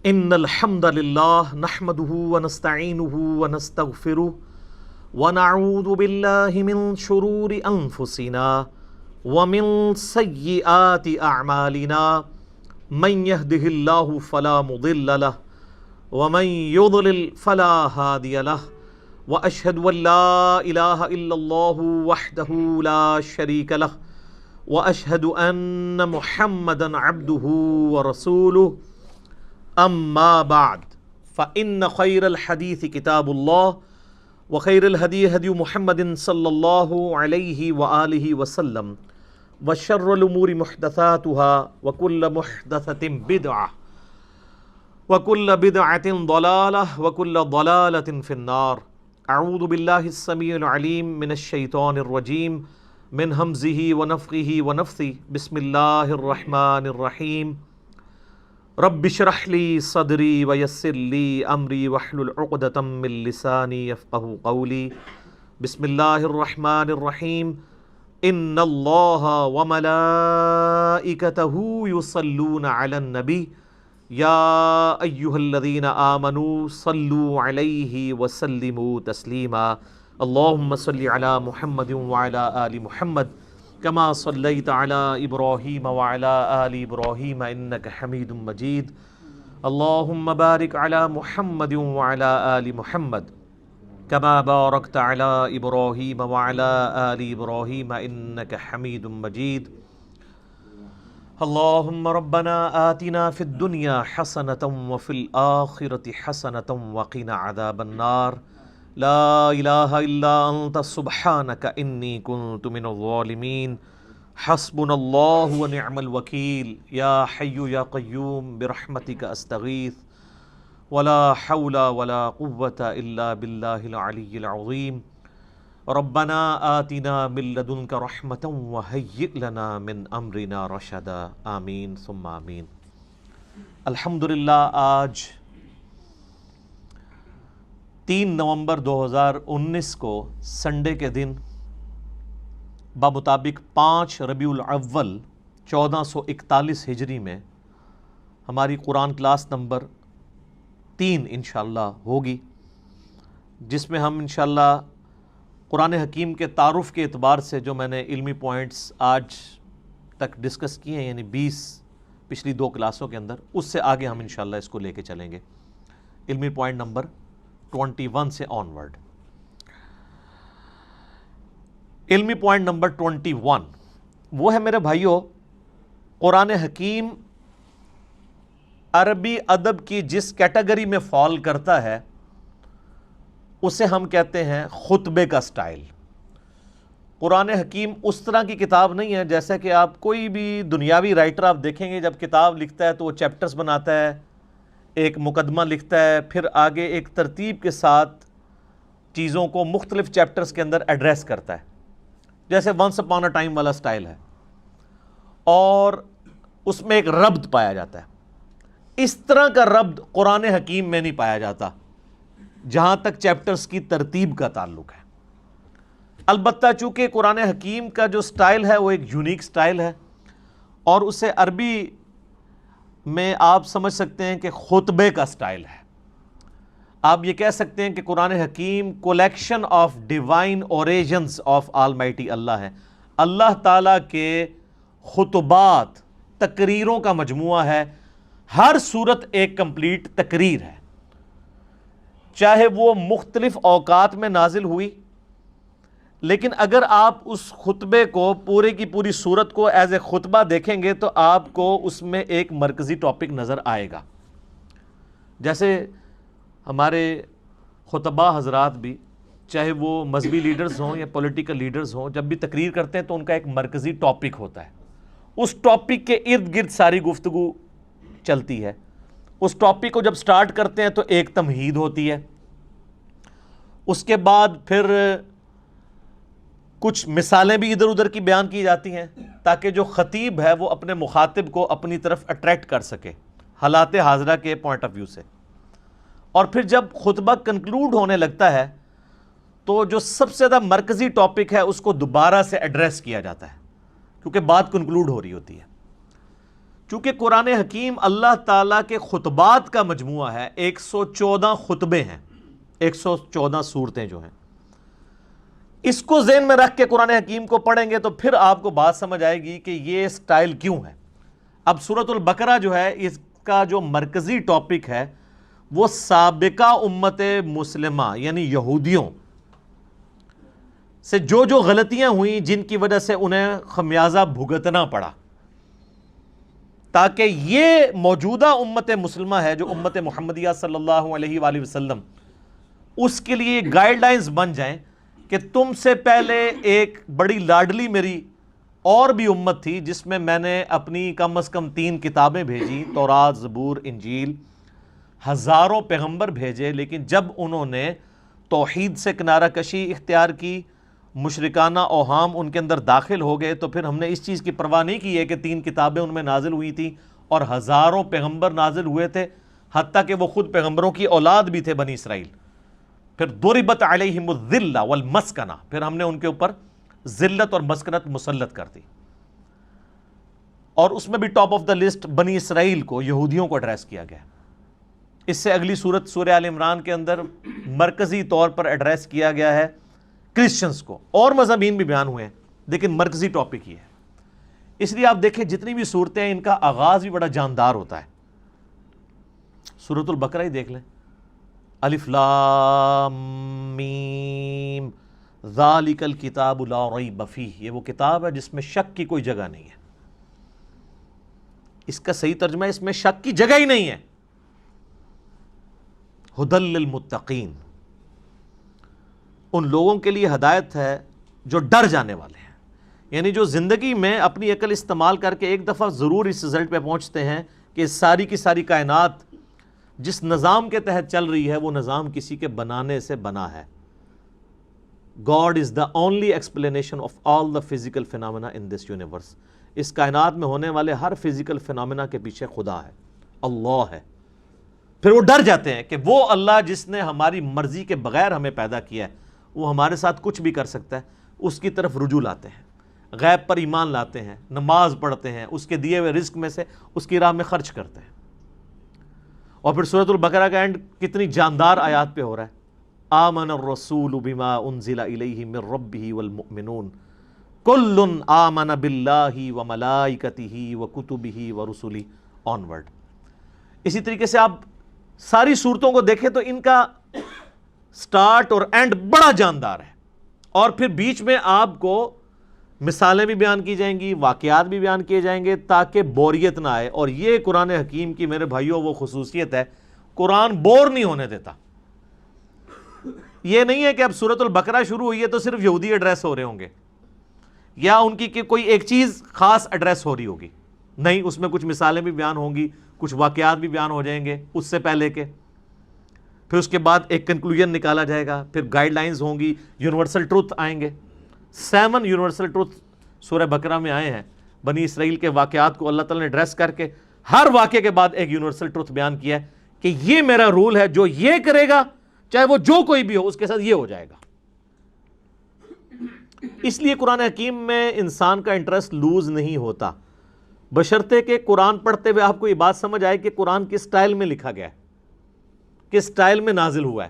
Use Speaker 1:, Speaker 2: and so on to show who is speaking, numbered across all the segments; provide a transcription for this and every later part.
Speaker 1: ان الحمد للہ نحمده ونستعینه ونستغفره ونعوذ باللہ من شرور انفسنا ومن سیئات اعمالنا من يهده اللہ فلا مضل له ومن يضلل فلا هادی له واشهد ان لا الہ الا اللہ وحدہ لا شریک له واشهد ان محمدا عبدہ ورسولہ اما بعد فإن خير الحديث كتاب الله وخير الهدي هدي محمد صلى الله عليه وآله وسلم وشر الأمور محدثاتها وكل محدثة بدعة وكل بدعة ضلالة وكل ضلالة في النار. أعوذ بالله السميع العليم من الشيطان الرجيم من همزه ونفخه ونفثه. بسم الله الرحمن الرحيم. رب اشرح لي صدري ويسر لي امري واحلل عقدة من لساني يفقهوا قولي. بسم الله الرحمن الرحيم. ان الله وملائكته يصلون على النبي يا ايها الذين آمنوا صلوا عليه وسلموا تسليما. اللهم صل على محمد وعلى آل محمد كما صليت على إبراهيم وعلى آل إبراهيم إنك حميد مجيد. اللهم بارك على محمد وعلى آل محمد كما باركت على إبراهيم وعلى آل إبراهيم إنك حميد مجيد. اللهم ربنا آتنا في الدنيا حسنة وفي الآخرة حسنة وقنا عذاب النار. لا الہ الا انت سبحانک انی کنت من الظالمین. حسبنا اللہ ونعم الوکیل. یا حی یا قیوم برحمتک استغیث ولا حول ولا قوة الا باللہ العلی العظیم. ربنا آتنا من لدنک رحمة وہیئ لنا من امرنا رشدا. آمین ثم آمین. الحمدللہ آج 3 نومبر 2019 کو سنڈے کے دن بمطابق 5 ربیع الاول 1441 ہجری میں ہماری قرآن کلاس نمبر 3 انشاءاللہ ہوگی، جس میں ہم انشاءاللہ قرآن حکیم کے تعارف کے اعتبار سے جو میں نے علمی پوائنٹس آج تک ڈسکس کیے ہیں، یعنی 20 پچھلی 2 کلاسوں کے اندر، اس سے آگے ہم انشاءاللہ اس کو لے کے چلیں گے. علمی پوائنٹ نمبر 21 سے آنورڈ. علمی پوائنٹ نمبر 21 وہ ہے میرے بھائیوں، قرآن حکیم عربی ادب کی جس کیٹیگری میں فال کرتا ہے اسے ہم کہتے ہیں خطبے کا سٹائل. قرآن حکیم اس طرح کی کتاب نہیں ہے جیسا کہ آپ کوئی بھی دنیاوی رائٹر آپ دیکھیں گے، جب کتاب لکھتا ہے تو وہ چیپٹرز بناتا ہے، ایک مقدمہ لکھتا ہے، پھر آگے ایک ترتیب کے ساتھ چیزوں کو مختلف چیپٹرز کے اندر ایڈریس کرتا ہے، جیسے ونس اپان اے ٹائم والا سٹائل ہے، اور اس میں ایک ربط پایا جاتا ہے. اس طرح کا ربط قرآن حکیم میں نہیں پایا جاتا جہاں تک چیپٹرز کی ترتیب کا تعلق ہے. البتہ چونکہ قرآن حکیم کا جو سٹائل ہے وہ ایک یونیک سٹائل ہے، اور اسے عربی میں آپ سمجھ سکتے ہیں کہ خطبے کا سٹائل ہے. آپ یہ کہہ سکتے ہیں کہ قرآن حکیم collection of divine origins of almighty Allah ہے. اللہ تعالیٰ کے خطبات، تقریروں کا مجموعہ ہے. ہر صورت ایک کمپلیٹ تقریر ہے، چاہے وہ مختلف اوقات میں نازل ہوئی، لیکن اگر آپ اس خطبے کو پورے کی پوری صورت کو ایز اے خطبہ دیکھیں گے تو آپ کو اس میں ایک مرکزی ٹاپک نظر آئے گا. جیسے ہمارے خطبہ حضرات بھی، چاہے وہ مذہبی لیڈرز ہوں یا پولیٹیکل لیڈرز ہوں، جب بھی تقریر کرتے ہیں تو ان کا ایک مرکزی ٹاپک ہوتا ہے. اس ٹاپک کے ارد گرد ساری گفتگو چلتی ہے. اس ٹاپک کو جب سٹارٹ کرتے ہیں تو ایک تمہید ہوتی ہے، اس کے بعد پھر کچھ مثالیں بھی ادھر ادھر کی بیان کی جاتی ہیں تاکہ جو خطیب ہے وہ اپنے مخاطب کو اپنی طرف اٹریکٹ کر سکے حالات حاضرہ کے پوائنٹ آف ویو سے. اور پھر جب خطبہ کنکلوڈ ہونے لگتا ہے تو جو سب سے زیادہ مرکزی ٹاپک ہے اس کو دوبارہ سے ایڈریس کیا جاتا ہے، کیونکہ بات کنکلوڈ ہو رہی ہوتی ہے. چونکہ قرآن حکیم اللہ تعالیٰ کے خطبات کا مجموعہ ہے، 114 خطبے ہیں، 114 صورتیں جو ہیں، اس کو ذہن میں رکھ کے قرآن حکیم کو پڑھیں گے تو پھر آپ کو بات سمجھ آئے گی کہ یہ سٹائل کیوں ہے۔ اب سورۃ البقرہ جو ہے، اس کا جو مرکزی ٹاپک ہے وہ سابقہ امت مسلمہ یعنی یہودیوں سے جو غلطیاں ہوئیں جن کی وجہ سے انہیں خمیازہ بھگتنا پڑا، تاکہ یہ موجودہ امت مسلمہ ہے جو امت محمدیہ صلی اللہ علیہ وآلہ وسلم، اس کے لیے گائیڈ لائنز بن جائیں کہ تم سے پہلے ایک بڑی لاڈلی میری اور بھی امت تھی جس میں میں نے اپنی کم از کم 3 کتابیں بھیجی، تورات، زبور، انجیل، ہزاروں پیغمبر بھیجے، لیکن جب انہوں نے توحید سے کنارہ کشی اختیار کی، مشرکانہ اوہام ان کے اندر داخل ہو گئے، تو پھر ہم نے اس چیز کی پرواہ نہیں کی ہے کہ 3 کتابیں ان میں نازل ہوئی تھیں اور ہزاروں پیغمبر نازل ہوئے تھے، حتیٰ کہ وہ خود پیغمبروں کی اولاد بھی تھے بنی اسرائیل۔ پھر ضربت علیہم الذلہ والمسکنہ، پھر ہم نے ان کے اوپر ذلت اور مسکنت مسلط کر دی، اور اس میں بھی ٹاپ آف دا لسٹ بنی اسرائیل کو، یہودیوں کو ایڈریس کیا گیا۔ اس سے اگلی سورت سورہ آل عمران کے اندر مرکزی طور پر ایڈریس کیا گیا ہے کرسچنز کو، اور مضامین بھی بیان ہوئے ہیں لیکن مرکزی ٹاپک یہ ہے۔ اس لیے آپ دیکھیں جتنی بھی صورتیں ہیں ان کا آغاز بھی بڑا جاندار ہوتا ہے۔ سورۃ البقرہ ہی دیکھ لیں، الف لام میم ذالک الکتاب لا ریب فیہ، یہ وہ کتاب ہے جس میں شک کی کوئی جگہ نہیں ہے۔ اس کا صحیح ترجمہ ہے اس میں شک کی جگہ ہی نہیں ہے۔ ھدی للمتقین، ان لوگوں کے لیے ہدایت ہے جو ڈر جانے والے ہیں، یعنی جو زندگی میں اپنی عقل استعمال کر کے ایک دفعہ ضرور اس رزلٹ پہ پہنچتے ہیں کہ ساری کی ساری کائنات جس نظام کے تحت چل رہی ہے وہ نظام کسی کے بنانے سے بنا ہے۔ God is the only explanation of all the physical phenomena in this universe۔ اس کائنات میں ہونے والے ہر فزیکل فینومینا کے پیچھے خدا ہے، اللہ ہے۔ پھر وہ ڈر جاتے ہیں کہ وہ اللہ جس نے ہماری مرضی کے بغیر ہمیں پیدا کیا ہے، وہ ہمارے ساتھ کچھ بھی کر سکتا ہے، اس کی طرف رجوع لاتے ہیں، غیب پر ایمان لاتے ہیں، نماز پڑھتے ہیں، اس کے دیے ہوئے رزق میں سے اس کی راہ میں خرچ کرتے ہیں۔ اور پھر سورۃ البقرہ کا اینڈ کتنی جاندار آیات پہ ہو رہا ہے، آمن الرسول بما انزل الیہ من ربہ والمؤمنون کل آمن باللہ وملائکتہ وکتبہ ورسلہ آنورڈ۔ اسی طریقے سے آپ ساری صورتوں کو دیکھیں تو ان کا سٹارٹ اور اینڈ بڑا جاندار ہے، اور پھر بیچ میں آپ کو مثالیں بھی بیان کی جائیں گی، واقعات بھی بیان کیے جائیں گے تاکہ بوریت نہ آئے۔ اور یہ قرآن حکیم کی میرے بھائیوں وہ خصوصیت ہے، قرآن بور نہیں ہونے دیتا۔ یہ نہیں ہے کہ اب سورۃ البقرہ شروع ہوئی ہے تو صرف یہودی ایڈریس ہو رہے ہوں گے یا ان کی کوئی ایک چیز خاص ایڈریس ہو رہی ہوگی، نہیں، اس میں کچھ مثالیں بھی بیان ہوں گی، کچھ واقعات بھی بیان ہو جائیں گے اس سے پہلے کے، پھر اس کے بعد ایک کنکلوژن نکالا جائے گا، پھر گائیڈ لائنز ہوں گی، یونیورسل ٹروتھ آئیں گے۔ 7 یونیورسل ٹروتھ سورہ بقرہ میں آئے ہیں، بنی اسرائیل کے واقعات کو اللہ تعالیٰ نے ایڈریس کر کے ہر واقعے کے بعد ایک یونیورسل ٹروتھ بیان کیا ہے کہ یہ میرا رول ہے، جو یہ کرے گا چاہے وہ جو کوئی بھی ہو اس کے ساتھ یہ ہو جائے گا۔ اس لیے قرآن حکیم میں انسان کا انٹرسٹ لوز نہیں ہوتا، بشرطے کہ قرآن پڑھتے ہوئے آپ کو یہ بات سمجھ آئے کہ قرآن کس سٹائل میں لکھا گیا ہے، کس سٹائل میں نازل ہوا ہے۔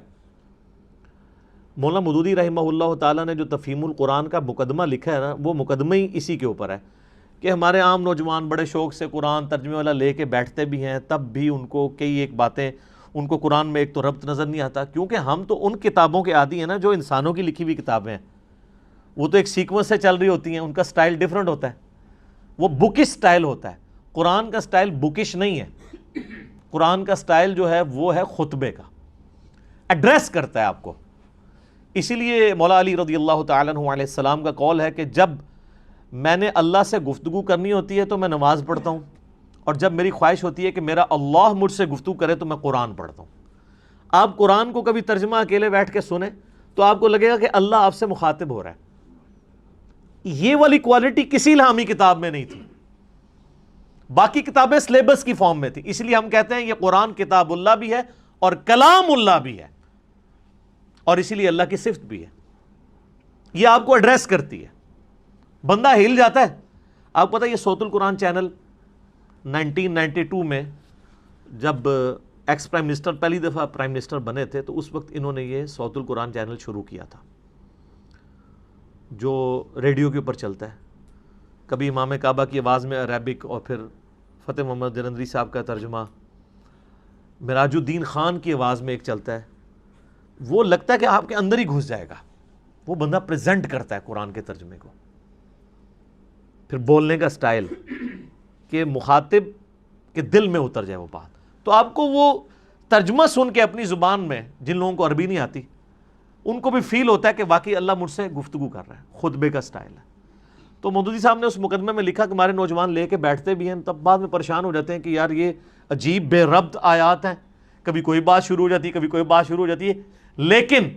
Speaker 1: مولانا مودودی رحمہ اللہ تعالیٰ نے جو تفہیم القرآن کا مقدمہ لکھا ہے نا، وہ مقدمہ ہی اسی کے اوپر ہے کہ ہمارے عام نوجوان بڑے شوق سے قرآن ترجمے والا لے کے بیٹھتے بھی ہیں، تب بھی ان کو کئی ایک باتیں، ان کو قرآن میں ایک تو ربط نظر نہیں آتا، کیونکہ ہم تو ان کتابوں کے عادی ہیں نا جو انسانوں کی لکھی ہوئی کتابیں ہیں، وہ تو ایک سیکوینس سے چل رہی ہوتی ہیں، ان کا سٹائل ڈیفرنٹ ہوتا ہے، وہ بکش سٹائل ہوتا ہے۔ قرآن کا سٹائل بکش نہیں ہے، قرآن کا سٹائل جو ہے وہ ہے خطبے کا، ایڈریس کرتا ہے آپ کو۔ اسی لیے مولا علی رضی اللہ تعالیٰ عنہ علیہ السلام کا قول ہے کہ جب میں نے اللہ سے گفتگو کرنی ہوتی ہے تو میں نماز پڑھتا ہوں، اور جب میری خواہش ہوتی ہے کہ میرا اللہ مجھ سے گفتگو کرے تو میں قرآن پڑھتا ہوں۔ آپ قرآن کو کبھی ترجمہ اکیلے بیٹھ کے سنیں تو آپ کو لگے گا کہ اللہ آپ سے مخاطب ہو رہا ہے۔ یہ والی کوالٹی کسی الہامی کتاب میں نہیں تھی، باقی کتابیں سلیبس کی فارم میں تھی، اس لیے ہم کہتے ہیں یہ قرآن کتاب اللہ بھی ہے اور کلام اللہ بھی ہے، اور اسی لیے اللہ کی صفت بھی ہے۔ یہ آپ کو ایڈریس کرتی ہے، بندہ ہل جاتا ہے۔ آپ کو پتہ ہے یہ صوت القرآن چینل 1992 میں جب ایکس پرائم منسٹر پہلی دفعہ پرائم منسٹر بنے تھے تو اس وقت انہوں نے یہ صوت القرآن چینل شروع کیا تھا جو ریڈیو کے اوپر چلتا ہے. کبھی امام کعبہ کی آواز میں عربک اور پھر فتح محمد جلندری صاحب کا ترجمہ, مراج الدین خان کی آواز میں ایک چلتا ہے. وہ لگتا ہے کہ آپ کے اندر ہی گھس جائے گا. وہ بندہ پریزنٹ کرتا ہے قرآن کے ترجمے کو. پھر بولنے کا سٹائل کہ مخاطب کے دل میں اتر جائے وہ بات. تو آپ کو وہ ترجمہ سن کے اپنی زبان میں, جن لوگوں کو عربی نہیں آتی ان کو بھی فیل ہوتا ہے کہ واقعی اللہ مجھ سے گفتگو کر رہا ہے. خطبے کا سٹائل ہے. تو مودودی صاحب نے اس مقدمے میں لکھا کہ ہمارے نوجوان لے کے بیٹھتے بھی ہیں, تب بعد میں پریشان ہو جاتے ہیں کہ یار یہ عجیب بے ربط آیات ہیں, کبھی کوئی بات شروع ہو جاتی ہے, کبھی کوئی بات شروع ہو جاتی ہے. لیکن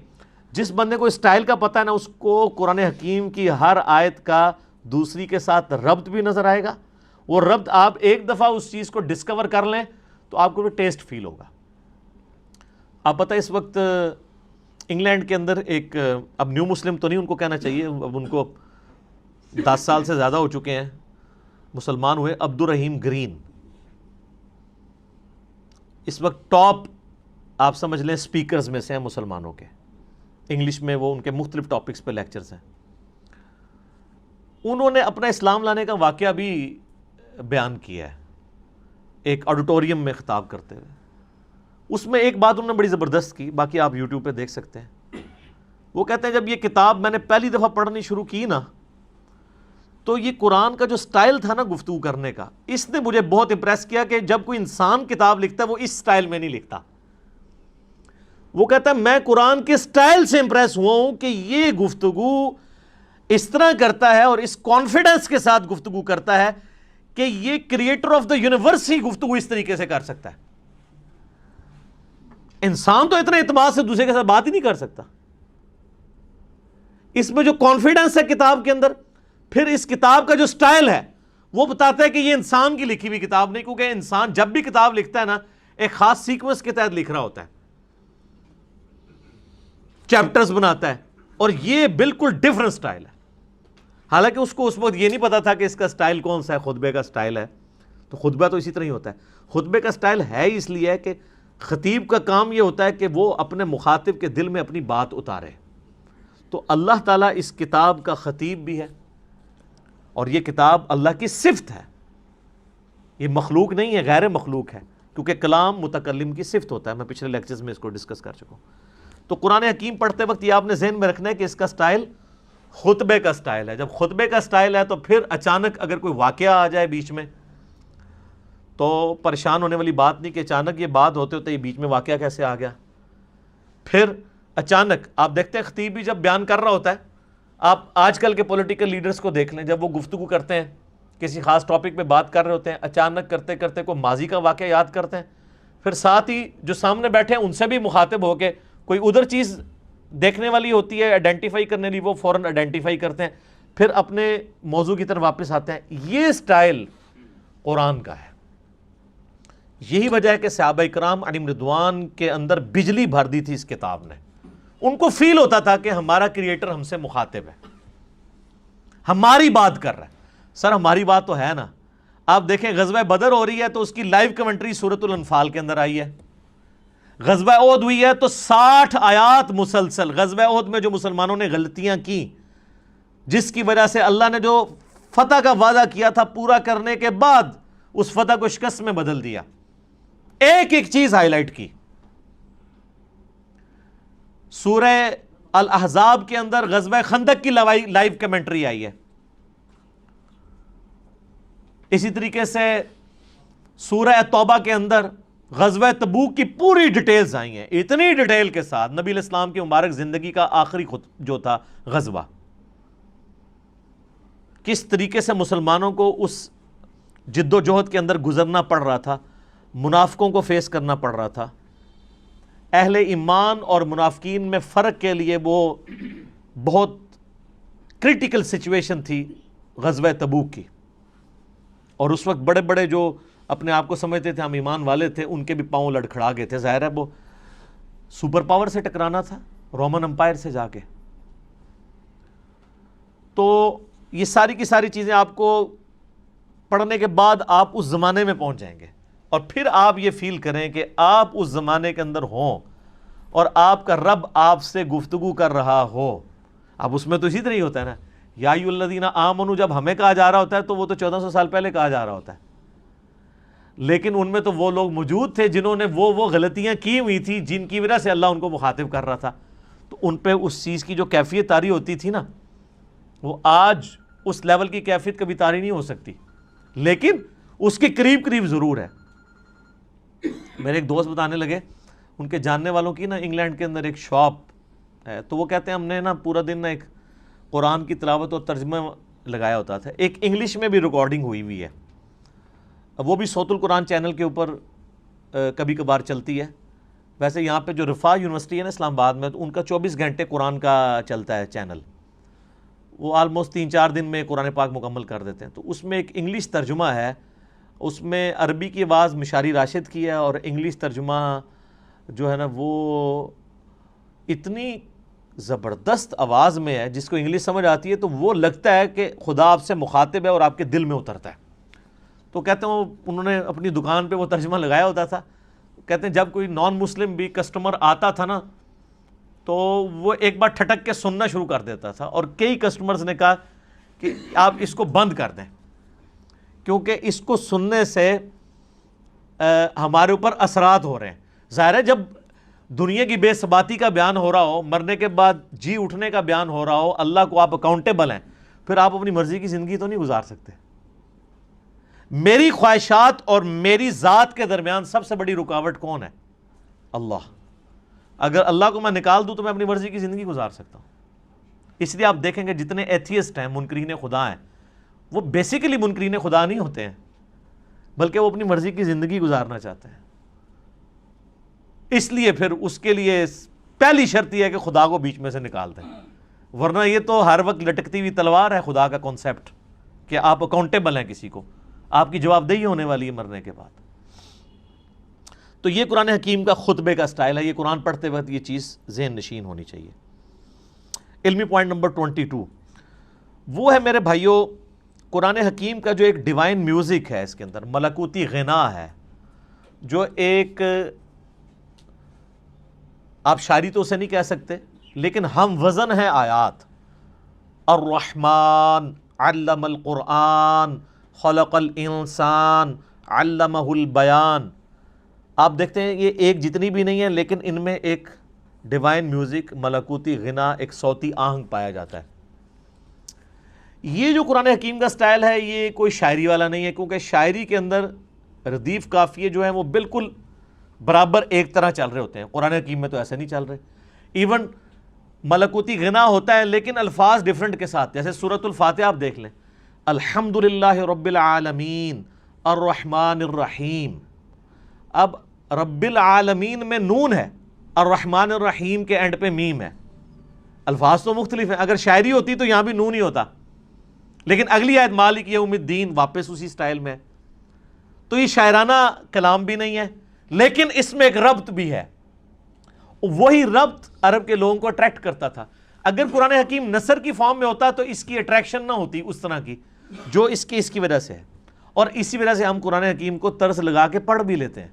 Speaker 1: جس بندے کو اسٹائل کا پتہ ہے نا, اس کو قرآن حکیم کی ہر آیت کا دوسری کے ساتھ ربط بھی نظر آئے گا. وہ ربط آپ ایک دفعہ اس چیز کو ڈسکور کر لیں تو آپ کو بھی ٹیسٹ فیل ہوگا. آپ پتہ اس وقت انگلینڈ کے اندر ایک, اب نیو مسلم تو نہیں ان کو کہنا چاہیے, اب ان کو 10 سال سے زیادہ ہو چکے ہیں, مسلمان ہوئے, عبد الرحیم گرین. اس وقت ٹاپ آپ سمجھ لیں سپیکرز میں سے ہیں مسلمانوں کے. انگلش میں وہ ان کے مختلف ٹاپکس پہ لیکچرز ہیں. انہوں نے اپنا اسلام لانے کا واقعہ بھی بیان کیا ہے ایک آڈیٹوریم میں خطاب کرتے ہوئے. اس میں ایک بات انہوں نے بڑی زبردست کی, باقی آپ یوٹیوب پہ دیکھ سکتے ہیں. وہ کہتے ہیں جب یہ کتاب میں نے پہلی دفعہ پڑھنی شروع کی نا, تو یہ قرآن کا جو سٹائل تھا نا گفتگو کرنے کا, اس نے مجھے بہت امپریس کیا کہ جب کوئی انسان کتاب لکھتا ہے وہ اس سٹائل میں نہیں لکھتا. وہ کہتا ہے میں قرآن کے سٹائل سے امپریس ہوا ہوں کہ یہ گفتگو اس طرح کرتا ہے اور اس کانفیڈنس کے ساتھ گفتگو کرتا ہے کہ یہ کریٹر آف دا یونیورس ہی گفتگو اس طریقے سے کر سکتا ہے. انسان تو اتنے اعتماد سے دوسرے کے ساتھ بات ہی نہیں کر سکتا. اس میں جو کانفیڈنس ہے کتاب کے اندر, پھر اس کتاب کا جو سٹائل ہے وہ بتاتا ہے کہ یہ انسان کی لکھی ہوئی کتاب نہیں, کیونکہ انسان جب بھی کتاب لکھتا ہے نا ایک خاص سیکوینس کے تحت لکھ رہا ہوتا ہے, چیپٹرز بناتا ہے, اور یہ بالکل ڈیفرنٹ سٹائل ہے. حالانکہ اس کو اس وقت یہ نہیں پتا تھا کہ اس کا سٹائل کون سا ہے, خطبے کا سٹائل ہے. تو خطبہ تو اسی طرح ہی ہوتا ہے. خطبے کا سٹائل ہے اس لیے کہ خطیب کا کام یہ ہوتا ہے کہ وہ اپنے مخاطب کے دل میں اپنی بات اتارے. تو اللہ تعالیٰ اس کتاب کا خطیب بھی ہے, اور یہ کتاب اللہ کی صفت ہے. یہ مخلوق نہیں ہے, غیر مخلوق ہے, کیونکہ کلام متکلم کی صفت ہوتا ہے. میں پچھلے لیکچرز میں اس کو ڈسکس کر چکا ہوں. تو قرآن حکیم پڑھتے وقت یہ آپ نے ذہن میں رکھنا ہے کہ اس کا سٹائل خطبے کا سٹائل ہے. جب خطبے کا سٹائل ہے تو پھر اچانک اگر کوئی واقعہ آ جائے بیچ میں تو پریشان ہونے والی بات نہیں کہ اچانک یہ بات ہوتے ہوتے یہ بیچ میں واقعہ کیسے آ گیا. پھر اچانک آپ دیکھتے ہیں خطیب بھی جب بیان کر رہا ہوتا ہے, آپ آج کل کے پولیٹیکل لیڈرز کو دیکھ لیں, جب وہ گفتگو کرتے ہیں کسی خاص ٹاپک پہ بات کر رہے ہوتے ہیں, اچانک کرتے کرتے کوئی ماضی کا واقعہ یاد کرتے ہیں, پھر ساتھ ہی جو سامنے بیٹھے ہیں ان سے بھی مخاطب ہو کے کوئی ادھر چیز دیکھنے والی ہوتی ہے آئیڈینٹیفائی کرنے والی, وہ فوراً آئیڈینٹیفائی کرتے ہیں, پھر اپنے موضوع کی طرف واپس آتے ہیں. یہ سٹائل قرآن کا ہے. یہی وجہ ہے کہ صحابہ اکرام علیہم رضوان کے اندر بجلی بھر دی تھی اس کتاب نے. ان کو فیل ہوتا تھا کہ ہمارا کریٹر ہم سے مخاطب ہے, ہماری بات کر رہا ہے. سر ہماری بات تو ہے نا. آپ دیکھیں غزوہ بدر ہو رہی ہے تو اس کی لائیو کمنٹری سورۃ الانفال کے اندر آئی ہے. غزوہ احد ہوئی ہے تو 60 آیات مسلسل غزوہ احد میں جو مسلمانوں نے غلطیاں کی, جس کی وجہ سے اللہ نے جو فتح کا وعدہ کیا تھا پورا کرنے کے بعد اس فتح کو شکست میں بدل دیا. ایک ایک چیز ہائی لائٹ کی. سورہ الاحزاب کے اندر غزوہ خندق کی لائیو کمنٹری آئی ہے. اسی طریقے سے سورہ توبہ کے اندر غزوہ تبوک کی پوری ڈیٹیلز آئی ہیں, اتنی ڈیٹیل کے ساتھ. نبی علیہ السلام کی مبارک زندگی کا آخری جو تھا غزوہ, کس طریقے سے مسلمانوں کو اس جد و جہد کے اندر گزرنا پڑ رہا تھا, منافقوں کو فیس کرنا پڑ رہا تھا. اہل ایمان اور منافقین میں فرق کے لیے وہ بہت کریٹیکل سچویشن تھی غزوہ تبوک کی. اور اس وقت بڑے بڑے جو اپنے آپ کو سمجھتے تھے ہم ایمان والے تھے, ان کے بھی پاؤں لڑکھڑا گئے تھے. ظاہر ہے وہ سپر پاور سے ٹکرانا تھا, رومن امپائر سے جا کے. تو یہ ساری کی ساری چیزیں آپ کو پڑھنے کے بعد آپ اس زمانے میں پہنچ جائیں گے، اور پھر آپ یہ فیل کریں کہ آپ اس زمانے کے اندر ہوں اور آپ کا رب آپ سے گفتگو کر رہا ہو۔ اب اس میں تو اسی طرح ہی ہوتا ہے نا، یا ایھا الذین آمنوا جب ہمیں کہا جا رہا ہوتا ہے تو وہ تو 1400 سال پہلے کہا جا رہا ہوتا ہے، لیکن ان میں تو وہ لوگ موجود تھے جنہوں نے وہ غلطیاں کی ہوئی تھی جن کی وجہ سے اللہ ان کو مخاطب کر رہا تھا، تو ان پہ اس چیز کی جو کیفیت طاری ہوتی تھی نا، وہ آج اس لیول کی کیفیت کبھی طاری نہیں ہو سکتی، لیکن اس کے قریب قریب ضرور ہے۔ میرے ایک دوست بتانے لگے، ان کے جاننے والوں کی نا انگلینڈ کے اندر ایک شاپ ہے، تو وہ کہتے ہیں ہم نے نا پورا دن نا ایک قرآن کی تلاوت اور ترجمہ لگایا ہوتا تھا، ایک انگلش میں بھی ریکارڈنگ ہوئی ہوئی ہے، وہ بھی صوت القرآن چینل کے اوپر کبھی کبھار چلتی ہے۔ ویسے یہاں پہ جو رفاح یونیورسٹی ہے نا اسلام آباد میں، تو ان کا 24 گھنٹے قرآن کا چلتا ہے چینل، وہ آلموسٹ 3-4 دن میں قرآن پاک مکمل کر دیتے ہیں۔ تو اس میں ایک انگلش ترجمہ ہے، اس میں عربی کی آواز مشاری راشد کی ہے، اور انگلش ترجمہ جو ہے نا وہ اتنی زبردست آواز میں ہے، جس کو انگلش سمجھ آتی ہے تو وہ لگتا ہے کہ خدا آپ سے مخاطب ہے اور آپ کے دل میں اترتا ہے۔ تو کہتے ہیں انہوں نے اپنی دکان پہ وہ ترجمہ لگایا ہوتا تھا، کہتے ہیں جب کوئی نان مسلم بھی کسٹمر آتا تھا نا تو وہ ایک بار ٹھٹک کے سننا شروع کر دیتا تھا، اور کئی کسٹمرز نے کہا کہ آپ اس کو بند کر دیں، کیونکہ اس کو سننے سے ہمارے اوپر اثرات ہو رہے ہیں۔ ظاہر ہے جب دنیا کی بے ثباتی کا بیان ہو رہا ہو، مرنے کے بعد جی اٹھنے کا بیان ہو رہا ہو، اللہ کو آپ اکاؤنٹیبل ہیں، پھر آپ اپنی مرضی کی زندگی تو نہیں گزار سکتے۔ میری خواہشات اور میری ذات کے درمیان سب سے بڑی رکاوٹ کون ہے؟ اللہ۔ اگر اللہ کو میں نکال دوں تو میں اپنی مرضی کی زندگی گزار سکتا ہوں۔ اس لیے آپ دیکھیں گے جتنے ایتھیسٹ ہیں، منکرین خدا ہیں، وہ بیسیکلی منکرین خدا نہیں ہوتے ہیں، بلکہ وہ اپنی مرضی کی زندگی گزارنا چاہتے ہیں۔ اس لیے پھر اس کے لیے پہلی شرط یہ ہے کہ خدا کو بیچ میں سے نکال دیں، ورنہ یہ تو ہر وقت لٹکتی ہوئی تلوار ہے خدا کا کانسیپٹ، کہ آپ اکاؤنٹیبل ہیں کسی کو، آپ کی جواب دہی ہونے والی ہے مرنے کے بعد۔ تو یہ قرآن حکیم کا خطبے کا سٹائل ہے، یہ قرآن پڑھتے وقت یہ چیز ذہن نشین ہونی چاہیے۔ علمی پوائنٹ نمبر 22 وہ ہے میرے بھائیوں، قرآن حکیم کا جو ایک ڈیوائن میوزک ہے، اس کے اندر ملکوتی غنا ہے، جو ایک آپ شاعری تو اسے نہیں کہہ سکتے، لیکن ہم وزن ہے آیات۔ الرحمن علم القرآن خلق الانسان علمہ البیان۔ آپ دیکھتے ہیں یہ ایک جتنی بھی نہیں ہے، لیکن ان میں ایک ڈیوائن میوزک، ملکوتی غنا، ایک صوتی آہنگ پایا جاتا ہے۔ یہ جو قرآن حکیم کا سٹائل ہے یہ کوئی شاعری والا نہیں ہے، کیونکہ شاعری کے اندر ردیف قافیے جو ہیں وہ بالکل برابر ایک طرح چل رہے ہوتے ہیں، قرآن حکیم میں تو ایسے نہیں چل رہے۔ ایون ملکوتی غنا ہوتا ہے لیکن الفاظ ڈیفرنٹ کے ساتھ، جیسے سورۃ الفاتحہ آپ دیکھ لیں، الحمدللہ رب العالمین الرحمن الرحیم۔ اب رب العالمین میں نون ہے، الرحمن الرحیم کے اینڈ پہ میم ہے، الفاظ تو مختلف ہیں۔ اگر شاعری ہوتی تو یہاں بھی نون ہی ہوتا، لیکن اگلی آیت مالک یوم الدین واپس اسی سٹائل میں۔ تو یہ شاعرانہ کلام بھی نہیں ہے، لیکن اس میں ایک ربط بھی ہے، وہی ربط عرب کے لوگوں کو اٹریکٹ کرتا تھا۔ اگر قرآن حکیم نثر کی فارم میں ہوتا تو اس کی اٹریکشن نہ ہوتی اس طرح کی جو اس کی وجہ سے ہے، اور اسی وجہ سے ہم قرآن حکیم کو طرز لگا کے پڑھ بھی لیتے ہیں،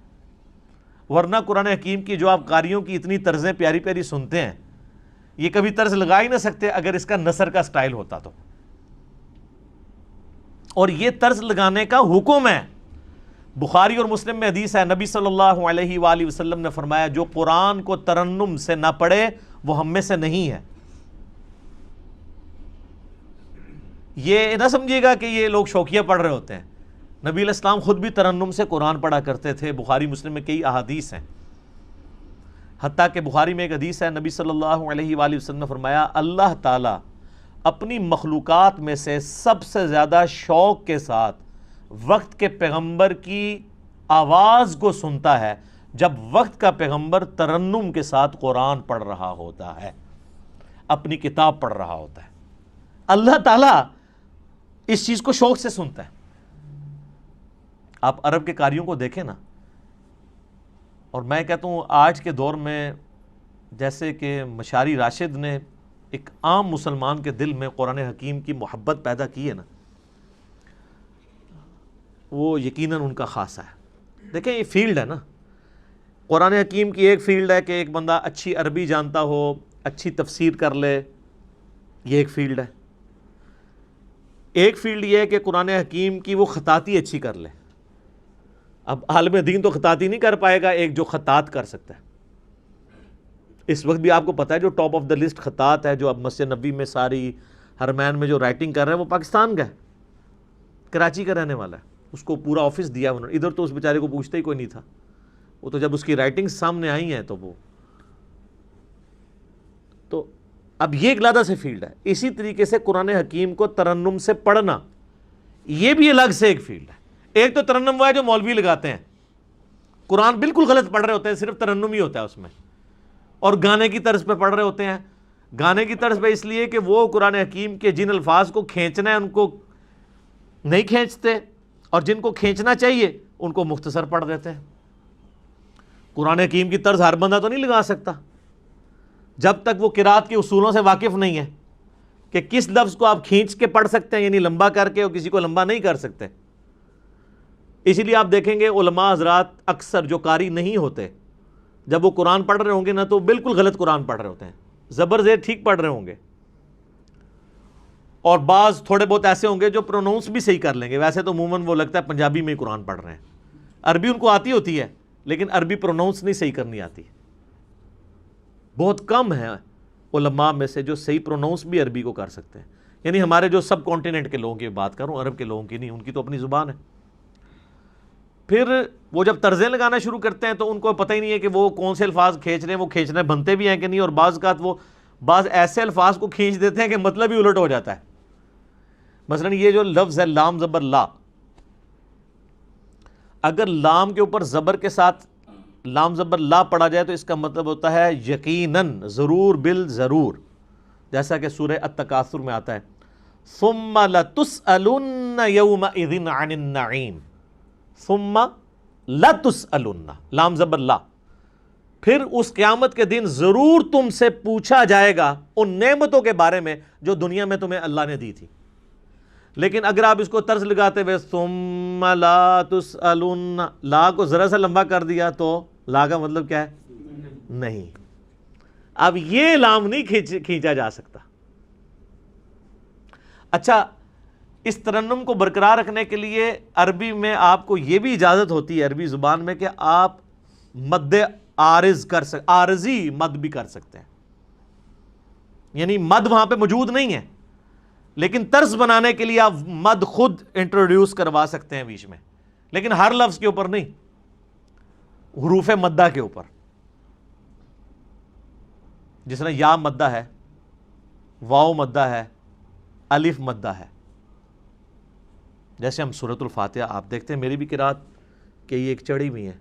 Speaker 1: ورنہ قرآن حکیم کی جو آپ قاریوں کی اتنی طرزیں پیاری پیاری سنتے ہیں، یہ کبھی طرز لگا ہی نہ سکتے اگر اس کا نثر کا سٹائل ہوتا تو۔ اور یہ طرز لگانے کا حکم ہے، بخاری اور مسلم میں حدیث ہے، نبی صلی اللہ علیہ وآلہ وسلم نے فرمایا جو قرآن کو ترنم سے نہ پڑھے وہ ہم میں سے نہیں ہے۔ یہ نہ سمجھیے گا کہ یہ لوگ شوقیہ پڑھ رہے ہوتے ہیں، نبی علیہ السلام خود بھی ترنم سے قرآن پڑھا کرتے تھے۔ بخاری مسلم میں کئی احادیث ہیں، حتیٰ کہ بخاری میں ایک حدیث ہے، نبی صلی اللہ علیہ وآلہ وسلم نے فرمایا اللہ تعالیٰ اپنی مخلوقات میں سے سب سے زیادہ شوق کے ساتھ وقت کے پیغمبر کی آواز کو سنتا ہے جب وقت کا پیغمبر ترنم کے ساتھ قرآن پڑھ رہا ہوتا ہے، اپنی کتاب پڑھ رہا ہوتا ہے۔ اللہ تعالیٰ اس چیز کو شوق سے سنتا ہے۔ آپ عرب کے قاریوں کو دیکھیں نا، اور میں کہتا ہوں آج کے دور میں جیسے کہ مشاری راشد نے ایک عام مسلمان کے دل میں قرآن حکیم کی محبت پیدا کی ہے نا، وہ یقیناً ان کا خاصہ ہے۔ دیکھیں یہ فیلڈ ہے نا، قرآن حکیم کی ایک فیلڈ ہے کہ ایک بندہ اچھی عربی جانتا ہو، اچھی تفسیر کر لے، یہ ایک فیلڈ ہے۔ ایک فیلڈ یہ ہے کہ قرآن حکیم کی وہ خطاطی اچھی کر لے۔ اب عالم دین تو خطاطی نہیں کر پائے گا، ایک جو خطاط کر سکتا ہے۔ اس وقت بھی آپ کو پتہ ہے جو ٹاپ آف دا لسٹ خطاط ہے، جو اب مسجد نبوی میں ساری حرمین میں جو رائٹنگ کر رہا ہے، وہ پاکستان کا ہے، کراچی کا رہنے والا ہے۔ اس کو پورا آفس دیا انہوں نے، ادھر تو اس بیچارے کو پوچھتا ہی کوئی نہیں تھا، وہ تو جب اس کی رائٹنگ سامنے آئی ہیں تو اب یہ ایک علیحدہ سے فیلڈ ہے۔ اسی طریقے سے قرآن حکیم کو ترنم سے پڑھنا، یہ بھی الگ سے ایک فیلڈ ہے۔ ایک تو ترنم وہ ہے جو مولوی لگاتے ہیں، قرآن بالکل غلط پڑھ رہے ہوتے ہیں، صرف ترنم ہی ہوتا ہے اس میں، اور گانے کی طرز پہ پڑھ رہے ہوتے ہیں۔ گانے کی طرز پہ اس لیے کہ وہ قرآن حکیم کے جن الفاظ کو کھینچنا ہے ان کو نہیں کھینچتے، اور جن کو کھینچنا چاہیے ان کو مختصر پڑھ دیتے ہیں۔ قرآن حکیم کی طرز ہر بندہ تو نہیں لگا سکتا جب تک وہ قرات کے اصولوں سے واقف نہیں ہے کہ کس لفظ کو آپ کھینچ کے پڑھ سکتے ہیں، یعنی لمبا کر کے، اور کسی کو لمبا نہیں کر سکتے۔ اسی لیے آپ دیکھیں گے علماء حضرات اکثر جو قاری نہیں ہوتے، جب وہ قرآن پڑھ رہے ہوں گے نا تو بالکل غلط قرآن پڑھ رہے ہوتے ہیں، زبر زیر ٹھیک پڑھ رہے ہوں گے، اور بعض تھوڑے بہت ایسے ہوں گے جو پروناؤنس بھی صحیح کر لیں گے۔ ویسے تو عموماً وہ لگتا ہے پنجابی میں ہی قرآن پڑھ رہے ہیں، عربی ان کو آتی ہوتی ہے لیکن عربی پروناؤنس نہیں صحیح کرنی آتی۔ بہت کم ہیں علماء میں سے جو صحیح پروناؤنس بھی عربی کو کر سکتے ہیں، یعنی ہمارے جو سب کانٹیننٹ کے لوگوں کی بات کروں، عرب کے لوگوں کی نہیں، ان کی تو اپنی زبان ہے۔ پھر وہ جب طرزیں لگانا شروع کرتے ہیں تو ان کو پتہ ہی نہیں ہے کہ وہ کون سے الفاظ کھینچ رہے ہیں، وہ کھینچنے بنتے بھی ہیں کہ نہیں، اور بعض اوقات وہ بعض ایسے الفاظ کو کھینچ دیتے ہیں کہ مطلب ہی الٹ ہو جاتا ہے۔ مثلا یہ جو لفظ ہے لام زبر لا، اگر لام کے اوپر زبر کے ساتھ لام زبر لا پڑھا جائے تو اس کا مطلب ہوتا ہے یقیناً، ضرور، بالضرور، جیسا کہ سورہ التکاثر میں آتا ہے ثم لتسألن یومئذ عن النعیم، ثم لتسألن، لام زبر لا، پھر اس قیامت کے دن ضرور تم سے پوچھا جائے گا ان نعمتوں کے بارے میں جو دنیا میں تمہیں اللہ نے دی تھی۔ لیکن اگر آپ اس کو طرز لگاتے ہوئے ثم لا تسألن، لا کو ذرا سا لمبا کر دیا تو لا کا مطلب کیا ہے؟ نہیں۔ اب یہ لام نہیں کھینچا جا سکتا۔ اچھا، اس ترنم کو برقرار رکھنے کے لیے عربی میں آپ کو یہ بھی اجازت ہوتی ہے، عربی زبان میں، کہ آپ مد عارض کر سکتے، عارضی مد بھی کر سکتے ہیں، یعنی مد وہاں پہ موجود نہیں ہے لیکن طرز بنانے کے لیے آپ مد خود انٹروڈیوس کروا سکتے ہیں بیچ میں، لیکن ہر لفظ کے اوپر نہیں، حروف مدہ کے اوپر، جس طرح یا مدہ ہے، واو مدہ ہے، الف مدہ ہے۔ جیسے ہم سورۃ الفاتحہ آپ دیکھتے ہیں، میری بھی قرات کہ یہ ایک چڑھی ہوئی ہے،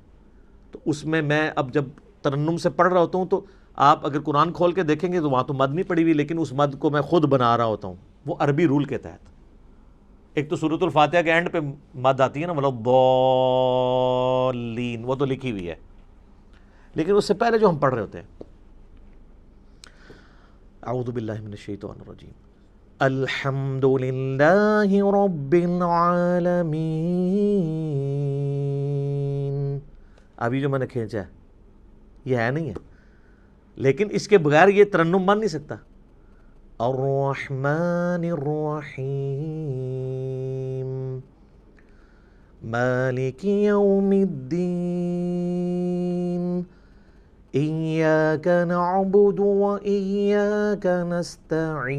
Speaker 1: تو اس میں اب جب ترنم سے پڑھ رہا ہوتا ہوں تو آپ اگر قرآن کھول کے دیکھیں گے تو وہاں تو مد نہیں پڑی ہوئی، لیکن اس مد کو میں خود بنا رہا ہوتا ہوں، وہ عربی رول کے تحت۔ ایک تو سورۃ الفاتحہ کے اینڈ پہ مد آتی ہے نا، مطلب ضالین، وہ تو لکھی ہوئی ہے، لیکن اس سے پہلے جو ہم پڑھ رہے ہوتے ہیں، اعوذ باللہ من الشیطان الرجیم، الحمد للہ رب العالمین، ابھی جو میں نے کھینچا ہے یہ ہے نہیں ہے، لیکن اس کے بغیر یہ ترنم بن نہیں سکتا۔ الرحمن الرحیم مالک یوم الدین ایاک نعبد و ایاک نستعین۔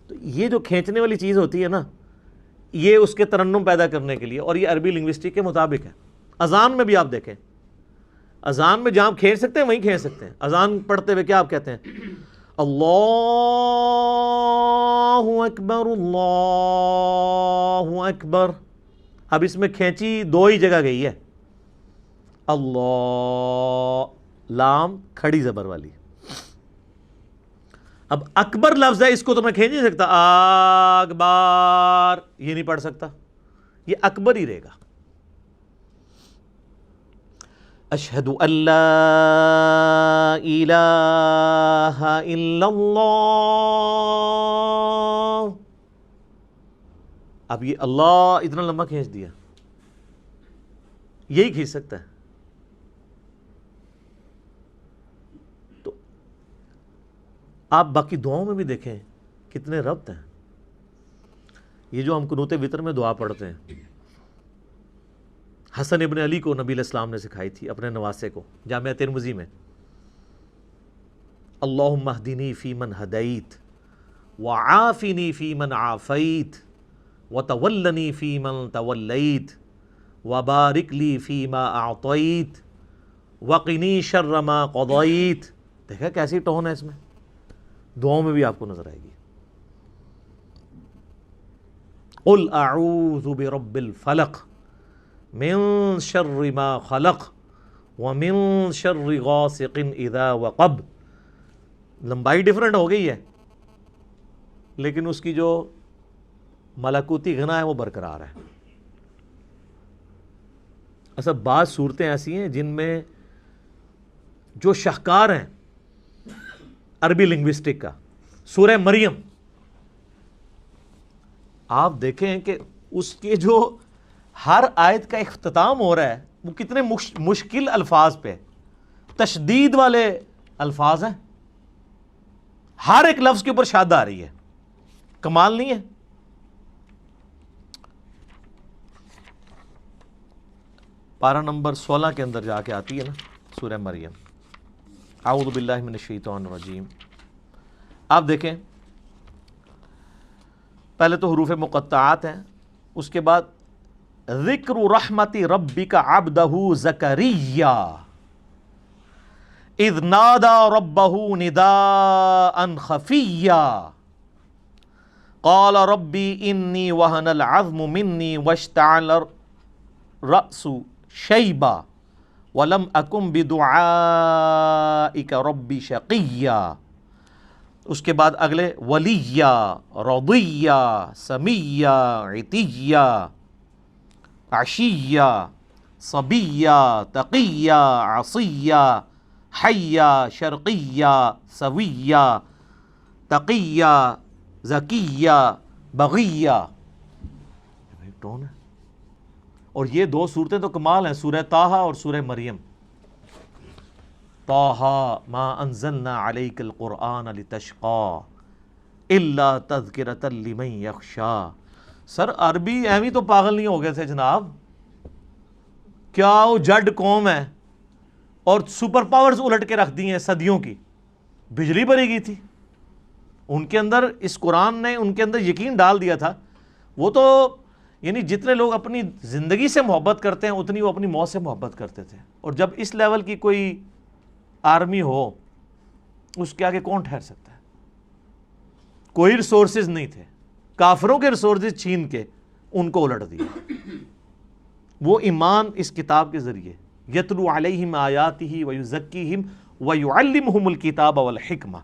Speaker 1: تو یہ جو کھینچنے والی چیز ہوتی ہے نا، یہ اس کے ترنم پیدا کرنے کے لیے، اور یہ عربی لنگوسٹک کے مطابق ہے۔ اذان میں بھی آپ دیکھیں، اذان میں جہاں کھینچ سکتے ہیں وہیں کھینچ سکتے ہیں۔ اذان پڑھتے ہوئے کیا آپ کہتے ہیں؟ اللہ اکبر، اللہ اکبر۔ اب اس میں کھینچی دو ہی جگہ گئی ہے، اللہ، لام کھڑی زبر والی۔ اب اکبر لفظ ہے، اس کو تو میں کھینچ نہیں سکتا، اکبر یہ نہیں پڑھ سکتا، یہ اکبر ہی رہے گا۔ اشہد ان لا الہ الا اللہ، اب یہ اللہ اتنا لمبا کھینچ دیا، یہی کھینچ سکتا ہے. تو آپ باقی دعاؤں میں بھی دیکھیں کتنے ربط ہیں. یہ جو ہم قنوت وتر میں دعا پڑھتے ہیں، حسن ابن علی کو نبی علیہ السلام نے سکھائی تھی اپنے نواسے کو، جامعہ ترمذی میں. اللہم اہدنی فی من ہدیت وعافنی فی من عافیت وتولنی فی من تولیت وبارک لی فی ما اعطیت وقنی شر ما قضیت. دیکھا کیسی ٹون ہے اس میں، دعاؤں میں بھی آپ کو نظر آئے گی. قل اعوذ برب الفلق من شر ما خلق ومن شر غاسق اذا وقب. لمبائی ڈیفرنٹ ہو گئی ہے لیکن اس کی جو ملکوتی غنا ہے وہ برقرار ہے. اصل بعض صورتیں ایسی ہیں جن میں جو شاہکار ہیں عربی لنگوسٹک کا، سورہ مریم آپ دیکھیں کہ اس کے جو ہر آیت کا اختتام ہو رہا ہے وہ کتنے مشکل الفاظ پہ، تشدید والے الفاظ ہیں، ہر ایک لفظ کے اوپر شاد آ رہی ہے. کمال نہیں ہے؟ پارہ نمبر 16 کے اندر جا کے آتی ہے نا سورہ مریم. اعوذ باللہ من الشیطان الرجیم. آپ دیکھیں پہلے تو حروف مقطعات ہیں، اس کے بعد ذکر رحمت ربک عبدہ زکریا اذ نادى ربه نداء خفيا قال ربي إني وهن العظم مني واشتعل الرأس شيبا ولم أكن بدعائك ربي شقيا. اس کے بعد اگلے ولیا رضیا سمیا عتیا عشیا صبیا تقیا عصیا حیا شرقیا سویا تقیا زکیہ بغیہ. ٹون ہے. اور یہ دو صورتیں تو کمال ہیں، سورہ طٰہٰ اور سورہ مریم. طٰہٰ ما انزلنا علیک القرآن لتشقى الا تذکرۃ لمن یخشی. سر عربی ایویں تو پاگل نہیں ہو گئے تھے جناب، کیا وہ جڈ قوم ہے اور سپر پاورز الٹ کے رکھ دی ہیں صدیوں کی. بجلی بری گئی تھی ان کے اندر، اس قرآن نے ان کے اندر یقین ڈال دیا تھا. وہ تو یعنی جتنے لوگ اپنی زندگی سے محبت کرتے ہیں اتنی وہ اپنی موت سے محبت کرتے تھے. اور جب اس لیول کی کوئی آرمی ہو اس کے آگے کون ٹھہر سکتا ہے؟ کوئی ریسورسز نہیں تھے، کافروں کے ریسورسز چھین کے ان کو الٹ دیا. وہ ایمان اس کتاب کے ذریعے یتلو علیہم آیاتہ ویزکیہم ویعلمہم الکتاب والحکمہ.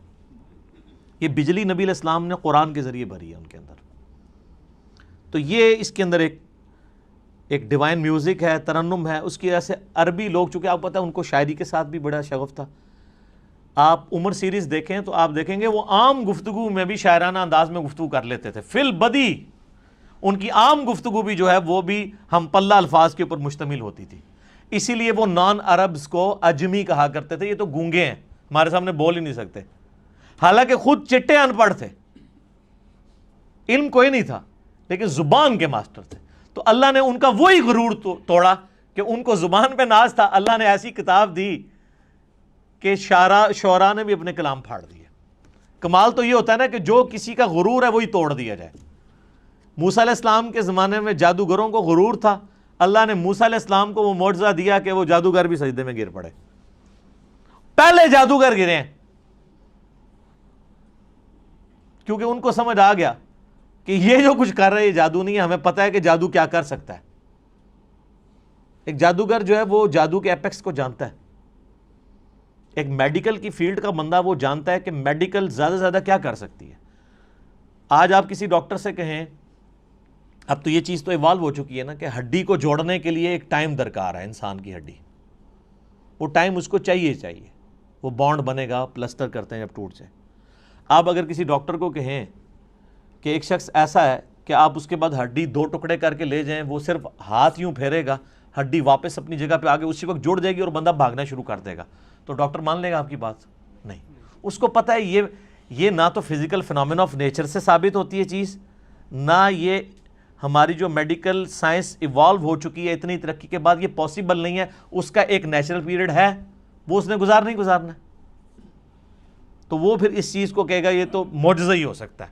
Speaker 1: یہ بجلی نبی علیہ السلام نے قرآن کے ذریعے بھری ہے ان کے اندر. تو یہ اس کے اندر ایک ڈیوائن میوزک ہے، ترنم ہے. اس کی وجہ سے عربی لوگ، چونکہ آپ پتہ ہے ان کو شاعری کے ساتھ بھی بڑا شغف تھا. آپ عمر سیریز دیکھیں تو آپ دیکھیں گے وہ عام گفتگو میں بھی شاعرانہ انداز میں گفتگو کر لیتے تھے. فی البدی ان کی عام گفتگو بھی جو ہے وہ بھی ہم پلہ الفاظ کے اوپر مشتمل ہوتی تھی. اسی لیے وہ نان عربز کو اجمی کہا کرتے تھے. یہ تو گونگے ہیں، ہمارے سامنے بول ہی نہیں سکتے، حالانکہ خود چٹے ان پڑھ تھے، علم کوئی نہیں تھا لیکن زبان کے ماسٹر تھے. تو اللہ نے ان کا وہی غرور توڑا کہ ان کو زبان پہ ناز تھا. اللہ نے ایسی کتاب دی کہ شعراء نے بھی اپنے کلام پھاڑ دیے. کمال تو یہ ہوتا ہے نا کہ جو کسی کا غرور ہے وہی توڑ دیا جائے. موسیٰ علیہ السلام کے زمانے میں جادوگروں کو غرور تھا، اللہ نے موسیٰ علیہ السلام کو وہ معجزہ دیا کہ وہ جادوگر بھی سجدے میں گر پڑے. پہلے جادوگر گرے ہیں کیونکہ ان کو سمجھ آ گیا کہ یہ جو کچھ کر رہے ہیں جادو نہیں ہے، ہمیں پتہ ہے کہ جادو کیا کر سکتا ہے. ایک جادوگر جو ہے وہ جادو کے ایپیکس کو جانتا ہے. ایک میڈیکل کی فیلڈ کا بندہ وہ جانتا ہے کہ میڈیکل زیادہ سے زیادہ کیا کر سکتی ہے. آج آپ کسی ڈاکٹر سے کہیں، اب تو یہ چیز تو ایوالو ہو چکی ہے نا کہ ہڈی کو جوڑنے کے لیے ایک ٹائم درکار ہے. انسان کی ہڈی، وہ ٹائم اس کو چاہیے، وہ بانڈ بنے گا، پلسٹر کرتے ہیں جب ٹوٹ جائے. آپ اگر کسی ڈاکٹر کو کہیں کہ ایک شخص ایسا ہے کہ آپ اس کے بعد ہڈی 2 ٹکڑے کر کے لے جائیں, وہ صرف ہاتھ یوں پھیرے گا, ہڈی واپس اپنی جگہ پہ آگے اسی وقت جڑ جائے گی اور بندہ بھاگنا شروع کر دے گا, تو ڈاکٹر مان لے گا آپ کی بات؟ نہیں. اس کو پتہ ہے یہ نہ تو فزیکل فنامنا آف نیچر سے ثابت ہوتی ہے چیز, نہ یہ ہماری جو میڈیکل سائنس ایوالو ہو چکی ہے اتنی ترقی کے بعد, یہ پاسبل نہیں ہے. اس کا ایک نیچرل پیریڈ ہے, وہ اس نے گزارنا ہے. تو وہ پھر اس چیز کو کہے گا یہ تو معجزہ ہی ہو سکتا ہے,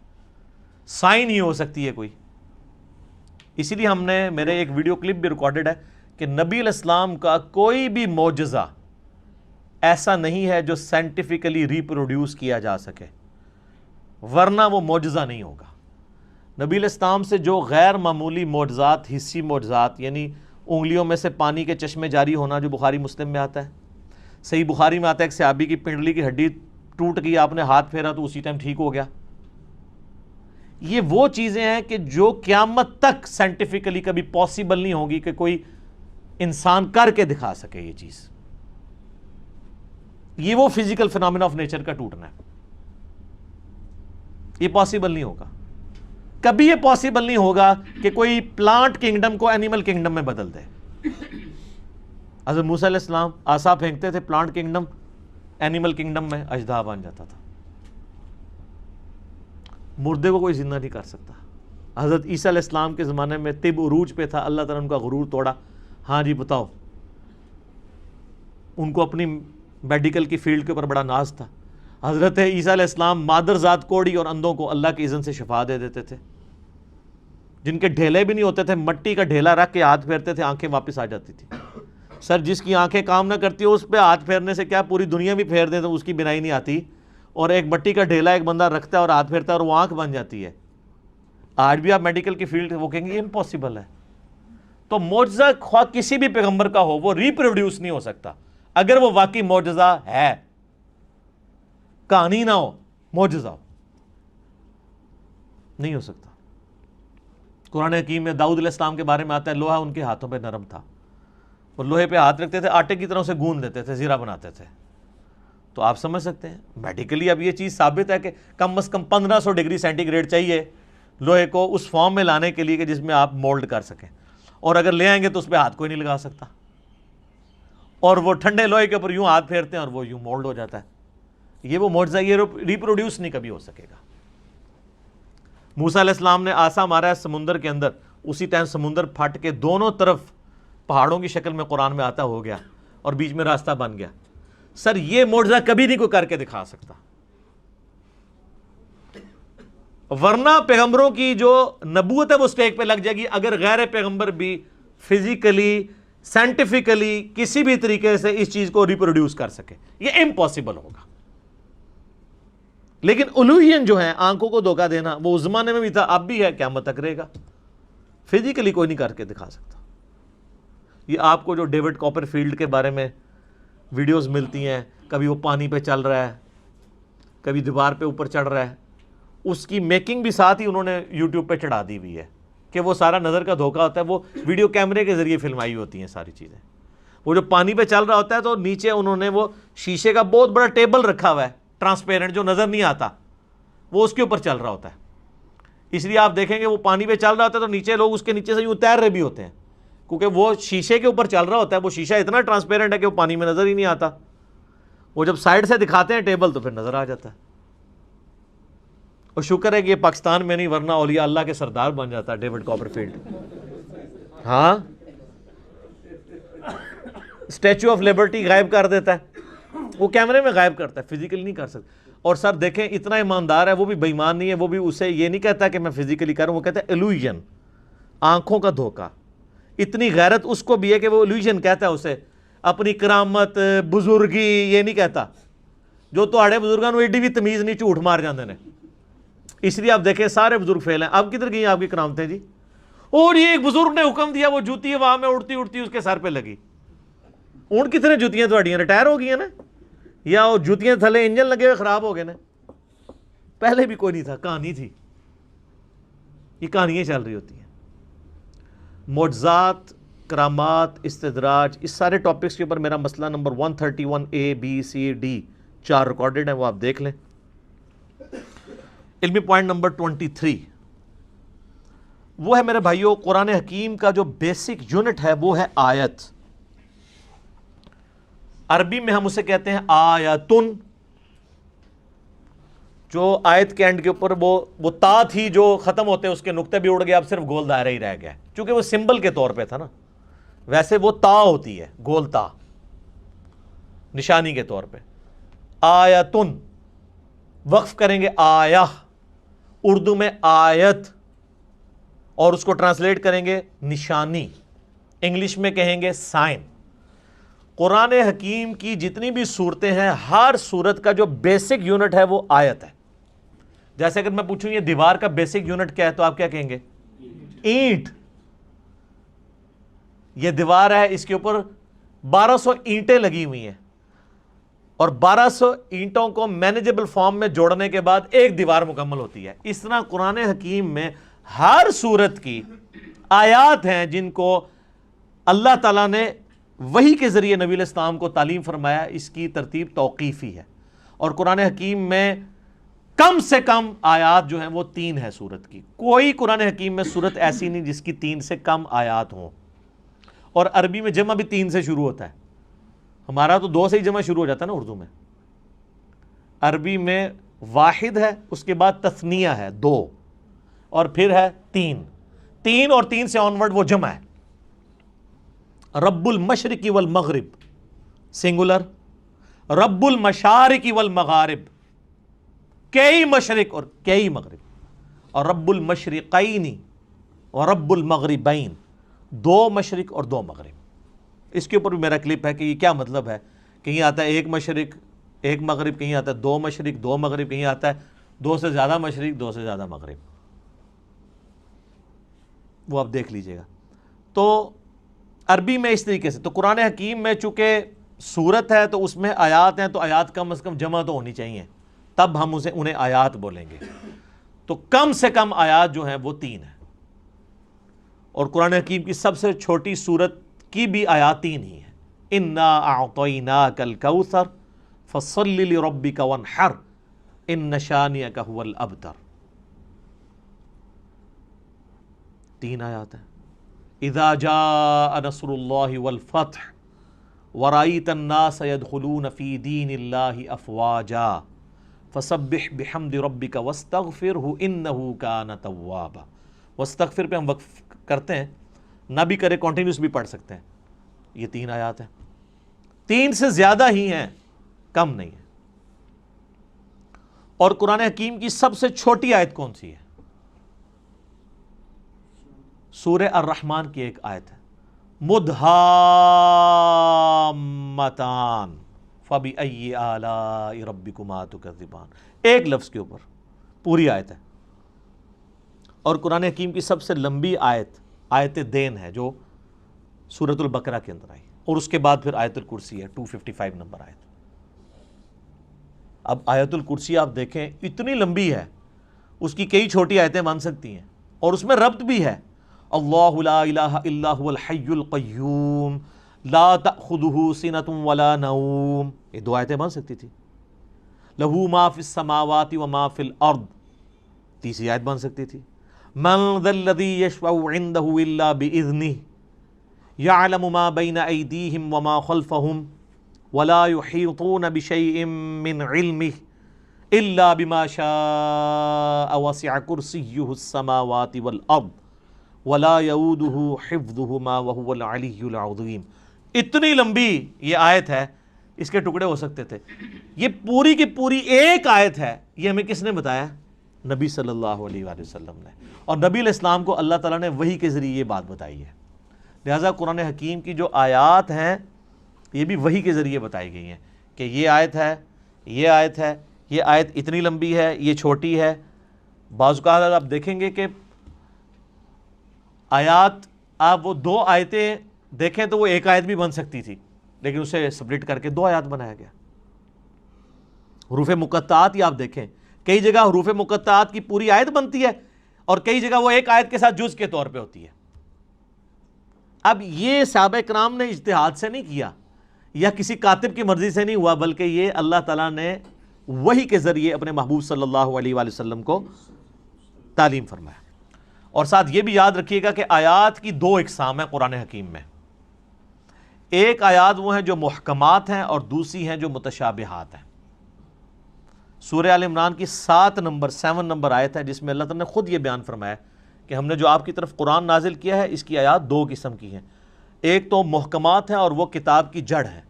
Speaker 1: سائن ہی ہو سکتی ہے کوئی. اسی لیے ہم نے, میرے ایک ویڈیو کلپ بھی ریکارڈڈ ہے کہ نبی علیہ السلام کا کوئی بھی معجزہ ایسا نہیں ہے جو سائنٹیفکلی ریپروڈیوس کیا جا سکے, ورنہ وہ معجزہ نہیں ہوگا. نبی علیہ السلام سے جو غیر معمولی معجزات, حسی معجزات, یعنی انگلیوں میں سے پانی کے چشمے جاری ہونا جو بخاری مسلم میں آتا ہے, صحیح بخاری میں آتا ہے ایک صحابی کی پنڈلی کی ہڈی ٹوٹ گئی, آپ نے ہاتھ پھیرا تو اسی ٹائم ٹھیک ہو گیا. یہ وہ چیزیں ہیں کہ جو قیامت تک سائنٹیفکلی کبھی پاسبل نہیں ہوگی کہ کوئی انسان کر کے دکھا سکے. یہ چیز, یہ وہ فزیکل فنامنا آف نیچر کا ٹوٹنا ہے, یہ پاسبل نہیں ہوگا. کبھی یہ پاسبل نہیں ہوگا کہ کوئی پلانٹ کنگڈم کو اینیمل کنگڈم میں بدل دے. حضرت موسیٰ علیہ السلام عصا پھینکتے تھے, پلانٹ کنگڈم اینیمل کنگڈم میں اژدہا بن جاتا تھا. مردے کو کوئی زندہ نہیں کر سکتا. حضرت عیسیٰ علیہ السلام کے زمانے میں طب عروج پہ تھا, اللہ تعالیٰ نے ان کا غرور توڑا. ہاں جی بتاؤ, ان کو اپنی میڈیکل کی فیلڈ کے اوپر بڑا ناز تھا. حضرت عیسیٰ علیہ السلام مادر ذات کوڑی اور اندھوں کو اللہ کی اذن سے شفا دے دیتے تھے. جن کے ڈھیلے بھی نہیں ہوتے تھے, مٹی کا ڈھیلا رکھ کے ہاتھ پھیرتے تھے, آنکھیں واپس آ جاتی تھی. سر جس کی آنکھیں کام نہ کرتی ہو اس پہ ہاتھ پھیرنے سے کیا پوری دنیا بھی پھیر دیں تو اس کی بینائی نہیں آتی, اور ایک مٹی کا ڈھیلا ایک بندہ رکھتا ہے اور ہاتھ پھیرتا ہے اور وہ آنکھ بن جاتی ہے. آج بھی آپ میڈیکل کی فیلڈ وہ کہیں گے یہ امپاسبل ہے. تو معجزہ خواہ کسی بھی پیغمبر کا ہو وہ ریپروڈیوس نہیں ہو سکتا اگر وہ واقعی معجزہ ہے, کہانی نہ ہو, معجزہ ہو, نہیں ہو سکتا. قرآن حکیم میں داؤد علیہ السلام کے بارے میں آتا ہے لوہا ان کے ہاتھوں پہ نرم تھا, اور لوہے پہ ہاتھ رکھتے تھے, آٹے کی طرح سے گوندھ دیتے تھے, زیرہ بناتے تھے. تو آپ سمجھ سکتے ہیں میڈیکلی اب یہ چیز ثابت ہے کہ کم از کم 1500 ڈگری سینٹی گریڈ چاہیے لوہے کو اس فارم میں لانے کے لیے کہ جس میں آپ مولڈ کر سکیں, اور اگر لے آئیں گے تو اس پہ ہاتھ کوئی نہیں لگا سکتا, اور وہ ٹھنڈے لوہے کے اوپر یوں ہاتھ پھیرتے ہیں اور وہ یوں مولڈ ہو جاتا ہے. یہ وہ معجزہ, یہ ریپروڈیوس نہیں کبھی ہو سکے گا. موسیٰ علیہ السلام نے عصا مارا ہے سمندر کے اندر, اسی ٹائم سمندر پھٹ کے دونوں طرف پہاڑوں کی شکل میں قرآن میں آتا ہو گیا اور بیچ میں راستہ بن گیا. سر یہ معجزہ کبھی نہیں کوئی کر کے دکھا سکتا, ورنہ پیغمبروں کی جو نبوت ہے وہ اسٹیک پہ لگ جائے گی اگر غیر پیغمبر بھی فزیکلی سائنٹیفکلی کسی بھی طریقے سے اس چیز کو ریپروڈیوس کر سکے. یہ امپاسبل ہوگا. لیکن الوہین جو ہے, آنکھوں کو دھوکہ دینا, وہ اس زمانے میں بھی تھا, اب بھی ہے, قیامت تک رہے گا. فزیکلی کوئی نہیں کر کے دکھا سکتا. یہ آپ کو جو ڈیوڈ کاپر فیلڈ کے بارے میں ویڈیوز ملتی ہیں, کبھی وہ پانی پہ چل رہا ہے, کبھی دیوار پہ اوپر چڑھ رہا ہے, اس کی میکنگ بھی ساتھ ہی انہوں نے یوٹیوب پہ چڑھا دی ہوئی ہے کہ وہ سارا نظر کا دھوکہ ہوتا ہے. وہ ویڈیو کیمرے کے ذریعے فلمائی ہوتی ہیں ساری چیزیں. وہ جو پانی پہ چل رہا ہوتا ہے تو نیچے انہوں نے وہ شیشے کا بہت بڑا ٹیبل رکھا ہوا ہے, ٹرانسپیرنٹ, جو نظر نہیں آتا, وہ اس کے اوپر چل رہا ہوتا ہے. اس لیے آپ دیکھیں گے وہ پانی پہ چل رہا ہوتا ہے تو نیچے لوگ اس کے نیچے سے یوں تیر رہے بھی ہوتے ہیں, کیونکہ وہ شیشے کے اوپر چل رہا ہوتا ہے. وہ شیشہ اتنا ٹرانسپیرنٹ ہے کہ وہ پانی میں نظر ہی نہیں آتا. وہ جب سائڈ سے دکھاتے ہیں ٹیبل تو پھر نظر آ جاتا ہے. اور شکر ہے کہ یہ پاکستان میں نہیں, ورنہ اولیاء اللہ کے سردار بن جاتا ہے ڈیوڈ کاپر فیلڈ. ہاں, اسٹیچو آف لبرٹی غائب کر دیتا ہے, وہ کیمرے میں غائب کرتا ہے, فزیکلی نہیں کر سکتا. اور سر دیکھیں اتنا ایماندار ہے, وہ بھی بے ایمان نہیں ہے, وہ بھی اسے یہ نہیں کہتا کہ میں فزیکلی کروں, وہ کہتا ہے ایلوژن, آنکھوں کا دھوکہ. اتنی غیرت اس کو بھی ہے کہ وہ ایلوژن کہتا ہے اسے, اپنی کرامت بزرگی یہ نہیں کہتا. جو تہاڑے بزرگاں نو ایڈی بھی تمیز نہیں, جھوٹ مار جاندے نے. اس لیے آپ دیکھیں سارے بزرگ فیل ہیں. اب کدھر گئی آپ کی کرامتیں جی؟ اور یہ ایک بزرگ نے حکم دیا, وہ جوتی وہاں میں اڑتی اڑتی اس کے سر پہ لگی. اون کتنے جوتیاں تھوڑیاں ریٹائر ہو گئی ہیں نا, یا وہ جوتیاں تھلے انجن لگے ہوئے خراب ہو گئے نا. پہلے بھی کوئی نہیں تھا, کہانی تھی. یہ کہانیاں چل رہی ہوتی ہیں. معجزات, کرامات, استدراج, اس سارے ٹاپکس کے اوپر میرا مسئلہ number 131A B C D 4 recorded ہیں, وہ آپ دیکھ لیں. علمی پوائنٹ نمبر 23, وہ ہے میرے بھائیوں قرآن حکیم کا جو بیسک یونٹ ہے وہ ہے آیت. عربی میں ہم اسے کہتے ہیں آیتن. جو آیت کے اینڈ کے اوپر وہ تا تھی جو ختم ہوتے اس کے نقطے بھی اڑ گئے, اب صرف گول دائرہ ہی رہ گیا, چونکہ وہ سمبل کے طور پہ تھا نا. ویسے وہ تا ہوتی ہے, گول تا, نشانی کے طور پہ. آیتن وقف کریں گے آیہ, اردو میں آیت, اور اس کو ٹرانسلیٹ کریں گے نشانی, انگلش میں کہیں گے سائن. قرآن حکیم کی جتنی بھی صورتیں ہیں, ہر صورت کا جو بیسک یونٹ ہے وہ آیت ہے. جیسے اگر میں پوچھوں یہ دیوار کا بیسک یونٹ کیا ہے تو آپ کیا کہیں گے؟ اینٹ. یہ دیوار ہے, اس کے اوپر 1200 اینٹیں لگی ہوئی ہیں, اور 1200 اینٹوں کو مینیجبل فارم میں جوڑنے کے بعد ایک دیوار مکمل ہوتی ہے. اس طرح قرآن حکیم میں ہر صورت کی آیات ہیں جن کو اللہ تعالیٰ نے وحی کے ذریعے نبی علیہ السلام کو تعلیم فرمایا. اس کی ترتیب توقیفی ہے, اور قرآن حکیم میں کم سے کم آیات جو ہیں وہ 3 ہے صورت کی. کوئی قرآن حکیم میں صورت ایسی نہیں جس کی 3 سے کم آیات ہوں. اور عربی میں جمع بھی 3 سے شروع ہوتا ہے. ہمارا تو 2 سے ہی جمع شروع ہو جاتا ہے نا اردو میں. عربی میں واحد ہے, اس کے بعد تثنیہ ہے 2, اور پھر ہے 3. 3 اور 3 سے آن ورڈ وہ جمع ہے. رب المشرق والمغرب سنگولر, رب المشارق والمغارب کئی مشرق اور کئی مغرب, اور رب المشرقین اور رب المغربین 2 مشرق اور 2 مغرب. اس کے اوپر بھی میرا کلپ ہے کہ یہ کیا مطلب ہے. کہیں آتا ہے 1 مشرق 1 مغرب, کہیں آتا ہے 2 مشرق 2 مغرب, کہیں آتا ہے 2 سے زیادہ مشرق 2 سے زیادہ مغرب. وہ آپ دیکھ لیجئے گا. تو عربی میں اس طریقے سے. تو قرآن حکیم میں چونکہ سورت ہے تو اس میں آیات ہیں, تو آیات کم از کم جمع تو ہونی چاہیے, تب ہم انہیں آیات بولیں گے. تو کم سے کم آیات جو ہیں وہ 3 ہیں, اور قرآن حکیم کی سب سے چھوٹی سورت کی بھی آیات 3 ہی ہیں. انا اعطیناک الکوثر فصل لربک وانحر ان شانئک هو الابتر. 3 آیات ہیں. اذا جاء نصر اللہ والفتح ورأیت الناس يدخلون فی دین اللہ افواجا فسبح بحمد ربک واستغفرہ انہ کان توابا. واستغفر پہ ہم وقف کرتے ہیں, نہ بھی کرے کنٹینیوس بھی پڑھ سکتے ہیں. یہ 3 آیات ہیں, 3 سے زیادہ ہی ہیں, کم نہیں ہے. اور قرآن حکیم کی سب سے چھوٹی آیت کون سی ہے؟ سورہ الرحمن کی ایک آیت ہے, مدھامتان فبأی آلاء ربکما تکذبان. ایک لفظ کے اوپر پوری آیت ہے. اور قرآن حکیم کی سب سے لمبی آیت دین ہے جو سورۃ البقرہ کے اندر آئی, اور اس کے بعد پھر آیت الکرسی ہے 255 نمبر آیت. اب آیت الکرسی آپ دیکھیں اتنی لمبی ہے, اس کی کئی چھوٹی آیتیں بن سکتی ہیں, اور اس میں ربط بھی ہے. اللہ لا الہ الا هو الحی القیوم لا تأخذہ سنۃ ولا نوم, یہ 2 آیتیں بن سکتی تھی. لہ ما فی السماوات وما فی الارض, تیسری آیت بن سکتی تھی. من ذا الذی یشفع عندہ الا باذنہ یعلم ما بین ایدیہم وما خلفہم ولا یحیطون بشیء من علمہ الا بما شاء وسع کرسیہ السماوات والارض ولا یؤودہ حفظہما وہو العلی العظیم. اتنی لمبی یہ آیت ہے, اس کے ٹکڑے ہو سکتے تھے. یہ پوری کی پوری ایک آیت ہے. یہ ہمیں کس نے بتایا؟ نبی صلی اللہ علیہ وآلہ وسلم نے. اور نبی علیہ السلام کو اللہ تعالیٰ نے وحی کے ذریعے یہ بات بتائی ہے. لہٰذا قرآن حکیم کی جو آیات ہیں یہ بھی وحی کے ذریعے بتائی گئی ہیں کہ یہ آیت ہے, یہ آیت ہے, یہ آیت اتنی لمبی ہے, یہ چھوٹی ہے. بعض اوقات آپ دیکھیں گے کہ آیات, آپ وہ 2 آیتیں دیکھیں تو وہ ایک آیت بھی بن سکتی تھی, لیکن اسے سپلٹ کر کے 2 آیات بنایا گیا. حروف مقطعات ہی آپ دیکھیں, کئی جگہ حروف مقطعات کی پوری آیت بنتی ہے, اور کئی جگہ وہ ایک آیت کے ساتھ جز کے طور پہ ہوتی ہے. اب یہ صحابہ کرام نے اجتہاد سے نہیں کیا, یا کسی کاتب کی مرضی سے نہیں ہوا, بلکہ یہ اللہ تعالیٰ نے وحی کے ذریعے اپنے محبوب صلی اللہ علیہ وآلہ وسلم کو تعلیم فرمایا. اور ساتھ یہ بھی یاد رکھیے گا کہ آیات کی دو اقسام ہیں قرآن حکیم میں. ایک آیات وہ ہیں جو محکمات ہیں اور دوسری ہیں جو متشابہات ہیں. سورہ آل عمران کی 7 نمبر آیت ہے جس میں اللہ تعالیٰ نے خود یہ بیان فرمایا کہ ہم نے جو آپ کی طرف قرآن نازل کیا ہے اس کی آیات دو قسم کی ہیں. ایک تو محکمات ہیں اور وہ کتاب کی جڑ ہے.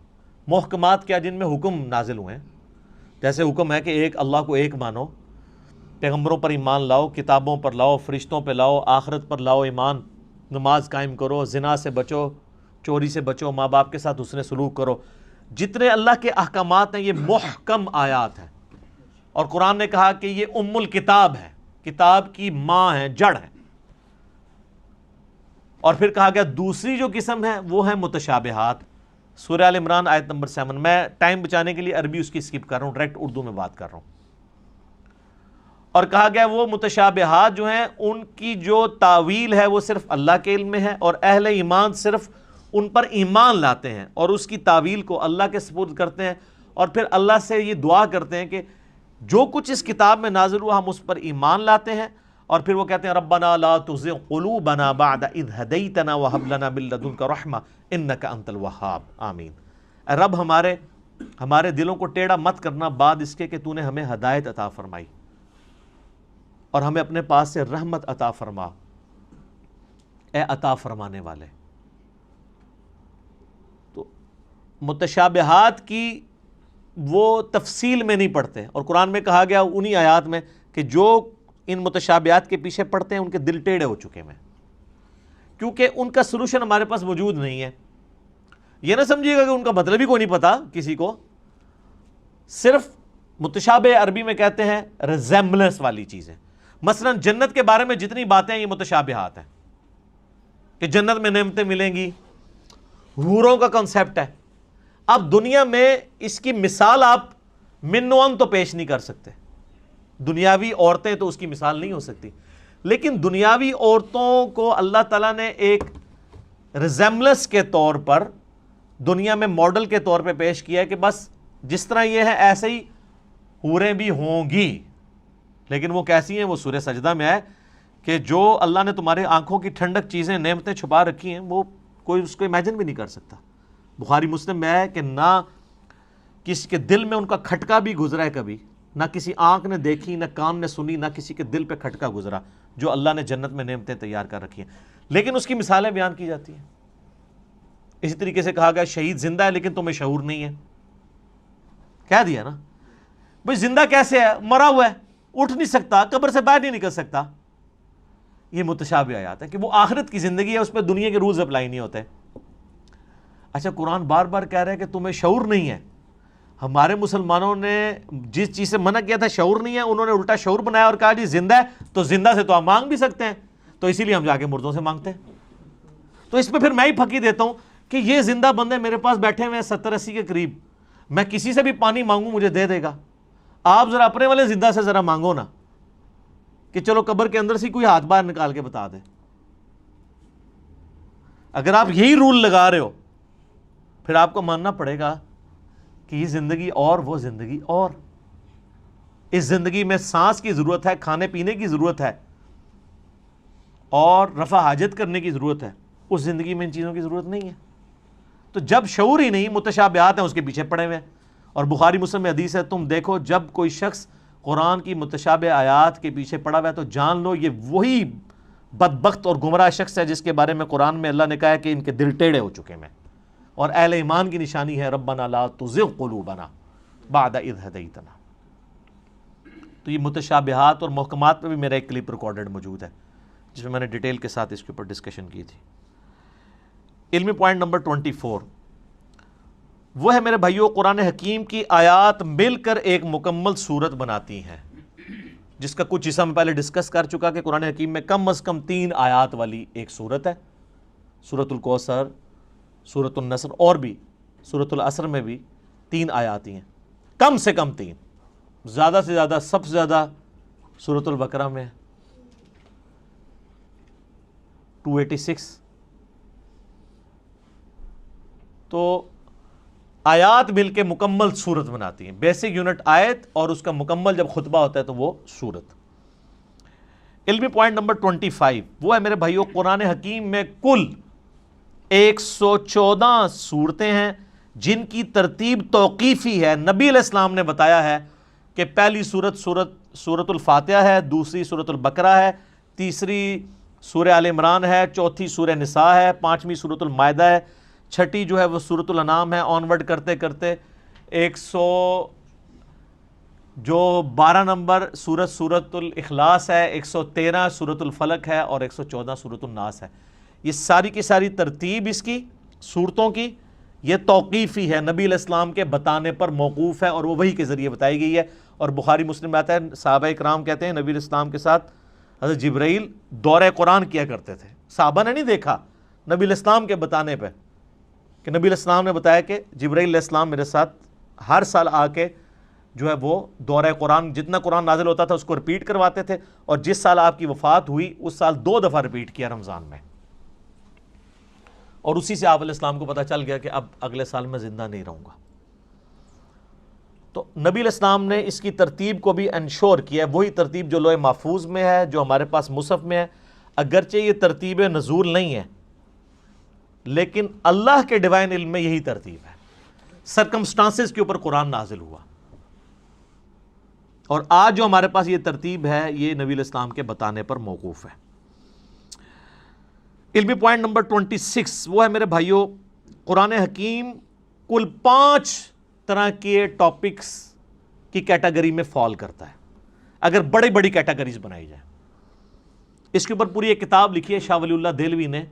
Speaker 1: محکمات کیا؟ جن میں حکم نازل ہوئے ہیں. جیسے حکم ہے کہ ایک اللہ کو ایک مانو، پیغمبروں پر ایمان لاؤ، کتابوں پر لاؤ، فرشتوں پہ لاؤ، آخرت پر لاؤ ایمان، نماز قائم کرو، زنا سے بچو، چوری سے بچو، ماں باپ کے ساتھ حسن سلوک کرو. جتنے اللہ کے احکامات ہیں یہ محکم آیات ہیں. اور قرآن نے کہا کہ یہ ام الکتاب ہے، کتاب کی ماں ہے، جڑ ہے. اور پھر کہا گیا دوسری جو قسم ہے وہ ہے متشابہات. سورہ آل عمران آیت نمبر 7. میں ٹائم بچانے کے لیے عربی اس کی سکپ کر رہا ہوں، ڈائریکٹ اردو میں بات کر رہا ہوں. اور کہا گیا وہ متشابہات جو ہیں ان کی جو تاویل ہے وہ صرف اللہ کے علم میں ہے، اور اہل ایمان صرف ان پر ایمان لاتے ہیں اور اس کی تاویل کو اللہ کے سپرد کرتے ہیں، اور پھر اللہ سے یہ دعا کرتے ہیں کہ جو کچھ اس کتاب میں نازل ہوا ہم اس پر ایمان لاتے ہیں. اور پھر وہ کہتے ہیں ربنا لا تزغ قلوبنا بعد اذ ہدیتنا وہب لنا من لدنک رحمہ انک انت الوہاب آمین. اے رب ہمارے دلوں کو ٹیڑھا مت کرنا بعد اس کے کہ تو نے ہمیں ہدایت عطا فرمائی، اور ہمیں اپنے پاس سے رحمت عطا فرما، اے عطا فرمانے والے. تو متشابہات کی وہ تفصیل میں نہیں پڑھتے، اور قرآن میں کہا گیا انہی آیات میں کہ جو ان متشابہات کے پیچھے پڑھتے ہیں ان کے دل ٹیڑھے ہو چکے ہیں، کیونکہ ان کا سلوشن ہمارے پاس موجود نہیں ہے. یہ نہ سمجھیے گا کہ ان کا مطلب ہی کوئی نہیں پتا کسی کو. صرف متشابہ عربی میں کہتے ہیں ریزیمبلنس والی چیزیں. مثلا جنت کے بارے میں جتنی باتیں ہیں یہ متشابہات ہیں کہ جنت میں نعمتیں ملیں گی، حوروں کا کنسیپٹ ہے. اب دنیا میں اس کی مثال آپ من و ان تو پیش نہیں کر سکتے، دنیاوی عورتیں تو اس کی مثال نہیں ہو سکتی، لیکن دنیاوی عورتوں کو اللہ تعالیٰ نے ایک ریزیمبلنس کے طور پر دنیا میں ماڈل کے طور پہ پیش کیا ہے کہ بس جس طرح یہ ہے ایسے ہی حوریں بھی ہوں گی. لیکن وہ کیسی ہیں؟ وہ سورہ سجدہ میں ہے کہ جو اللہ نے تمہارے آنکھوں کی ٹھنڈک چیزیں نعمتیں چھپا رکھی ہیں وہ کوئی اس کو امیجن بھی نہیں کر سکتا. بخاری مسلم میں ہے کہ نہ کسی کے دل میں ان کا کھٹکا بھی گزرا ہے کبھی، نہ کسی آنکھ نے دیکھی، نہ کان نے سنی، نہ کسی کے دل پہ کھٹکا گزرا جو اللہ نے جنت میں نعمتیں تیار کر رکھی ہیں، لیکن اس کی مثالیں بیان کی جاتی ہیں. اسی طریقے سے کہا گیا شہید زندہ ہے لیکن تمہیں شعور نہیں ہے. کہہ دیا نا بھئی زندہ کیسے ہے؟ مرا ہوا ہے، اٹھ نہیں سکتا، قبر سے باہر نہیں نکل سکتا. یہ متشابہ آیات ہے کہ وہ آخرت کی زندگی ہے، اس پہ دنیا کے رولز اپلائی نہیں ہوتے. اچھا قرآن بار بار کہہ رہا ہے کہ تمہیں شعور نہیں ہے. ہمارے مسلمانوں نے جس چیز سے منع کیا تھا شعور نہیں ہے، انہوں نے الٹا شعور بنایا اور کہا جی زندہ ہے تو زندہ سے تو ہم مانگ بھی سکتے ہیں، تو اسی لیے ہم جا کے مردوں سے مانگتے ہیں. تو اس پہ پھر میں ہی پھکی دیتا ہوں کہ یہ زندہ بندے میرے پاس بیٹھے ہوئے ہیں 70-80 کے قریب، میں کسی سے بھی پانی مانگوں مجھے دے دے گا. آپ ذرا اپنے والے زندہ سے ذرا مانگو نا کہ چلو قبر کے اندر سے کوئی ہاتھ باہر نکال کے بتا دے. اگر آپ یہی رول لگا رہے ہو پھر آپ کو ماننا پڑے گا کہ یہ زندگی اور وہ زندگی اور. اس زندگی میں سانس کی ضرورت ہے، کھانے پینے کی ضرورت ہے اور رفع حاجت کرنے کی ضرورت ہے. اس زندگی میں ان چیزوں کی ضرورت نہیں ہے. تو جب شعور ہی نہیں، متشابہات ہیں اس کے پیچھے پڑے ہوئے ہیں. اور بخاری مسلم میں حدیث ہے، تم دیکھو جب کوئی شخص قرآن کی متشابہ آیات کے پیچھے پڑا ہوا ہے تو جان لو یہ وہی بدبخت اور گمراہ شخص ہے جس کے بارے میں قرآن میں اللہ نے کہا ہے کہ ان کے دل ٹیڑھے ہو چکے ہیں. اور اہل ایمان کی نشانی ہے ربنا لا تزغ قلوبنا بعد اذ ہدیتنا. تو یہ متشابہات اور محکمات پہ بھی میرا ایک کلپ ریکارڈڈ موجود ہے جس میں نے ڈیٹیل کے ساتھ اس کے اوپر ڈسکشن کی تھی. علمی پوائنٹ نمبر 24 وہ ہے میرے بھائیوں، قرآن حکیم کی آیات مل کر ایک مکمل صورت بناتی ہیں، جس کا کچھ حصہ میں پہلے ڈسکس کر چکا کہ قرآن حکیم میں کم از کم 3 آیات والی ایک صورت ہے. سورۃ الکوثر، سورۃ النصر اور بھی سورۃ العصر میں بھی 3 آیات ہی ہیں، کم سے کم 3. زیادہ سے زیادہ سب سے زیادہ سورۃ البقرہ میں 286. تو آیات مل کے مکمل صورت بناتی ہیں. بیسک یونٹ آیت اور اس کا مکمل جب خطبہ ہوتا ہے تو وہ صورت. علمی پوائنٹ نمبر 25 وہ ہے میرے بھائیو، قرآن حکیم میں کل 114 صورتیں ہیں جن کی ترتیب توقیفی ہے۔ نبی علیہ السلام نے بتایا ہے کہ پہلی سورۃ الفاتحہ ہے، دوسری سورۃ البقرہ ہے، تیسری سورہ آل عمران ہے، چوتھی سورہ نساء ہے، پانچویں سورۃ المائدہ ہے، چھٹی جو ہے وہ سورۃ الانعام ہے، آنورڈ کرتے کرتے 12 نمبر سورۃ الاخلاص ہے، 113 سورۃ الفلق ہے اور 114 سورۃ الناس ہے۔ یہ ساری کی ساری ترتیب اس کی صورتوں کی یہ توقیفی ہے، نبی علیہ السلام کے بتانے پر موقوف ہے اور وہ وحی کے ذریعے بتائی گئی ہے۔ اور بخاری مسلم میں آتا ہے، صحابہ اکرام کہتے ہیں نبی علیہ السلام کے ساتھ حضرت جبرائیل دورہ قرآن کیا کرتے تھے۔ صحابہ نے نہیں دیکھا، نبی علیہ السلام کے بتانے پہ کہ نبی علیہ السلام نے بتایا کہ جبرائیل علیہ السلام میرے ساتھ ہر سال آ کے جو ہے وہ دورہ قرآن، جتنا قرآن نازل ہوتا تھا اس کو رپیٹ کرواتے تھے، اور جس سال آپ کی وفات ہوئی اس سال 2 دفعہ رپیٹ کیا رمضان میں، اور اسی سے آپ علیہ السلام کو پتہ چل گیا کہ اب اگلے سال میں زندہ نہیں رہوں گا۔ تو نبی علیہ السلام نے اس کی ترتیب کو بھی انشور کیا ہے، وہی ترتیب جو لوح محفوظ میں ہے، جو ہمارے پاس مصحف میں ہے، اگرچہ یہ ترتیب نزول نہیں ہے لیکن اللہ کے ڈیوائن علم میں یہی ترتیب ہے، سرکمسٹانسز کے اوپر قرآن نازل ہوا، اور آج جو ہمارے پاس یہ ترتیب ہے یہ نبی علیہ السلام کے بتانے پر موقوف ہے۔ علمی پوائنٹ نمبر 26 وہ ہے میرے بھائیوں، قرآن حکیم کل 5 طرح کے ٹاپکس کی کیٹیگری میں فال کرتا ہے، اگر بڑی بڑی کیٹیگریز بنائی جائیں۔ اس کے اوپر پوری ایک کتاب لکھی ہے شاہ ولی اللہ دہلوی نے،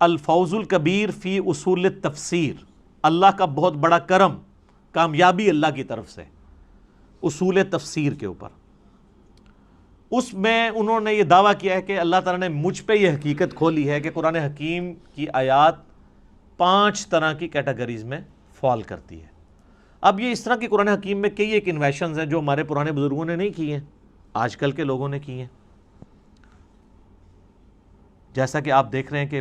Speaker 1: الفوز الکبیر فی اصول التفسیر، اللہ کا بہت بڑا کرم، کامیابی اللہ کی طرف سے اصول تفسیر کے اوپر۔ اس میں انہوں نے یہ دعویٰ کیا ہے کہ اللہ تعالیٰ نے مجھ پہ یہ حقیقت کھولی ہے کہ قرآن حکیم کی آیات 5 طرح کی کیٹیگریز میں فال کرتی ہے۔ اب یہ اس طرح کی قرآن حکیم میں کئی ایک انویشنز ہیں جو ہمارے پرانے بزرگوں نے نہیں کی ہیں، آج کل کے لوگوں نے کی ہیں۔ جیسا کہ آپ دیکھ رہے ہیں کہ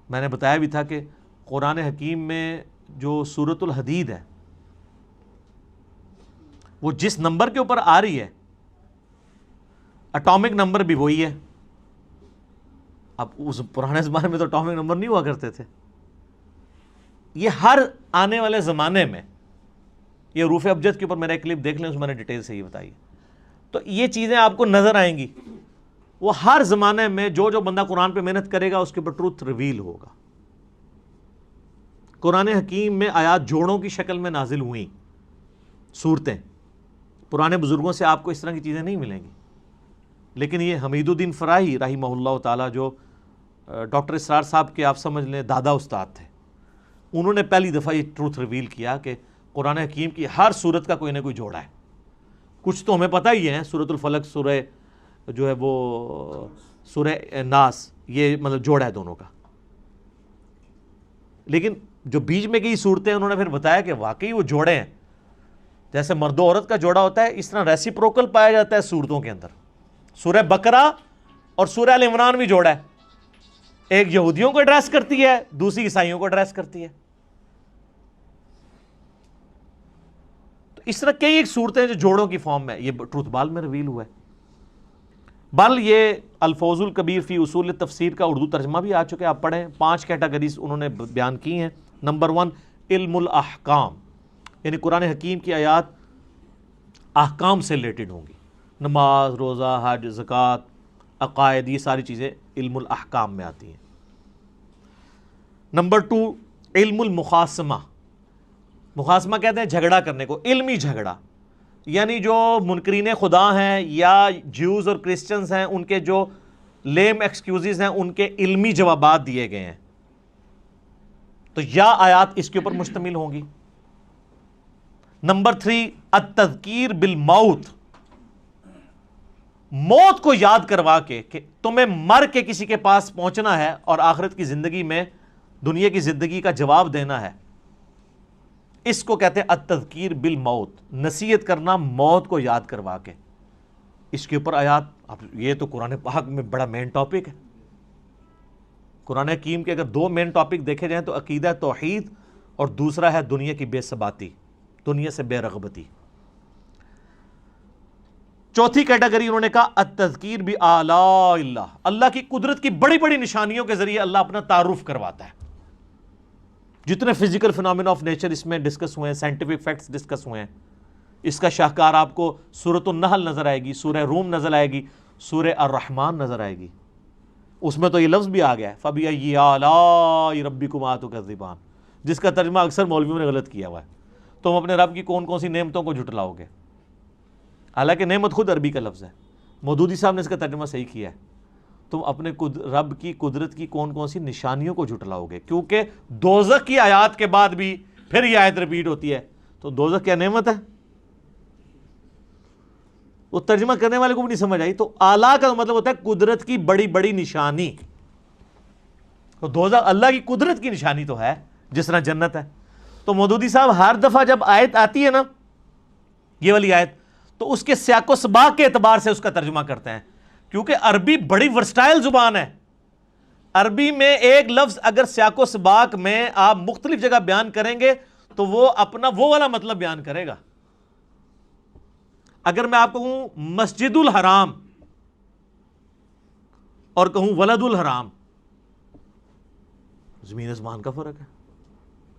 Speaker 1: میں نے بتایا بھی تھا کہ قرآن حکیم میں جو سورۃ الحدید ہے وہ جس نمبر کے اوپر آ رہی ہے اٹامک نمبر بھی وہی ہے۔ اب اس پرانے زمانے میں تو اٹامک نمبر نہیں ہوا کرتے تھے، یہ ہر آنے والے زمانے میں، یہ حروف ابجد کے اوپر میرا ایک کلپ دیکھ لیں، اس میں نے ڈیٹیل سے یہ بتائی، تو یہ چیزیں آپ کو نظر آئیں گی۔ وہ ہر زمانے میں جو بندہ قرآن پہ محنت کرے گا اس کے اوپر ٹروتھ ریویل ہوگا۔ قرآن حکیم میں آیات جوڑوں کی شکل میں نازل ہوئیں صورتیں، پرانے بزرگوں سے آپ کو اس طرح کی چیزیں نہیں ملیں گی، لیکن یہ حمید الدین فراہی رحمہ اللہ تعالیٰ، جو ڈاکٹر اسرار صاحب کے آپ سمجھ لیں دادا استاد تھے، انہوں نے پہلی دفعہ یہ ٹروتھ ریویل کیا کہ قرآن حکیم کی ہر صورت کا کوئی نہ کوئی جوڑا ہے۔ کچھ تو ہمیں پتہ ہی ہے، سورۃ الفلق، سورہ جو ہے وہ سورہ ناس، یہ مطلب جوڑا ہے دونوں کا، لیکن جو بیچ میں کی صورتیں انہوں نے پھر بتایا کہ واقعی وہ جوڑے ہیں، جیسے مرد و عورت کا جوڑا ہوتا ہے اس طرح ریسیپروکل پایا جاتا ہے صورتوں کے اندر۔ سورہ بقرہ اور سورہ آل عمران بھی جوڑا ہے، ایک یہودیوں کو ایڈریس کرتی ہے، دوسری عیسائیوں کو ایڈریس کرتی ہے۔ تو اس طرح کئی ایک صورتیں جو جوڑوں کی فارم میں، یہ ٹروتھ بال میں ریویل ہوا ہے۔ بل یہ الفوز الکبیر فی اصول التفسیر کا اردو ترجمہ بھی آ چکے، آپ پڑھیں، 5 کیٹیگریز انہوں نے بیان کی ہیں۔ نمبر 1 علم الاحکام، یعنی قرآن حکیم کی آیات احکام سے ریلیٹڈ ہوں گی، نماز، روزہ، حج، زکوٰۃ، عقائد، یہ ساری چیزیں علم الاحکام میں آتی ہیں۔ نمبر 2 علم المخاصمہ، مخاصمہ کہتے ہیں جھگڑا کرنے کو، علمی جھگڑا، یعنی جو منکرین خدا ہیں یا جیوز اور کرسچنز ہیں، ان کے جو لیم ایکسکیوزز ہیں ان کے علمی جوابات دیے گئے ہیں، تو یا آیات اس کے اوپر مشتمل ہوں گی۔ نمبر 3 التذکیر بالموت، موت کو یاد کروا کے کہ تمہیں مر کے کسی کے پاس پہنچنا ہے اور آخرت کی زندگی میں دنیا کی زندگی کا جواب دینا ہے، اس کو کہتے ہیں التذکیر بالموت، نصیحت کرنا موت کو یاد کروا کے۔ اس کے اوپر آیات، اب یہ تو قرآن پاک میں بڑا مین ٹاپک ہے۔ قرآن حکیم کے اگر 2 مین ٹاپک دیکھے جائیں تو عقیدہ توحید اور دوسرا ہے دنیا کی بے ثباتی، دنیا سے بے رغبتی۔ چوتھی کیٹیگری انہوں نے کہا التذکیر بآلاء اللہ، اللہ کی قدرت کی بڑی بڑی نشانیوں کے ذریعے اللہ اپنا تعارف کرواتا ہے. جتنے فزیکل فینومینا آف نیچر اس میں ڈسکس ہوئے ہیں، سائنٹیفک فیکٹس ڈسکس ہوئے ہیں، اس کا شاہکار آپ کو سورۃ النحل نظر آئے گی، سورہ روم نظر آئے گی، سورہ الرحمن نظر آئے گی. اس میں تو یہ لفظ بھی آ گیا ہے فَبِأَيِّ آلَاءِ رَبِّكُمَا تُكَذِّبَانِ، جس کا ترجمہ اکثر مولویوں نے غلط کیا ہوا ہے. تم اپنے رب کی کون کون سی نعمتوں کو جھٹلاؤ گے؟ حالانکہ نعمت خود عربی کا لفظ ہے. مودودی صاحب نے اس کا ترجمہ صحیح کیا ہے، تم اپنے رب کی قدرت کی کون کون سی نشانیوں کو جھٹلاؤ گے، کیونکہ دوزخ کی آیات کے بعد بھی پھر یہ آیت ریپیٹ ہوتی ہے. تو دوزخ کیا نعمت ہے؟ وہ ترجمہ کرنے والے کو بھی نہیں سمجھ آئی. تو اعلیٰ کا مطلب ہوتا ہے قدرت کی بڑی بڑی نشانی. تو دوزخ اللہ کی قدرت کی نشانی تو ہے، جس طرح جنت ہے. تو مودودی صاحب ہر دفعہ جب آیت آتی ہے نا، یہ والی آیت، تو اس کے سیاق و سباق کے اعتبار سے اس کا ترجمہ کرتے ہیں، کیونکہ عربی بڑی ورسٹائل زبان ہے. عربی میں ایک لفظ اگر سیاق و سباق میں آپ مختلف جگہ بیان کریں گے تو وہ اپنا وہ والا مطلب بیان کرے گا. اگر میں آپ کو کہوں مسجد الحرام اور کہوں ولد الحرام، زمین آسمان کا فرق ہے.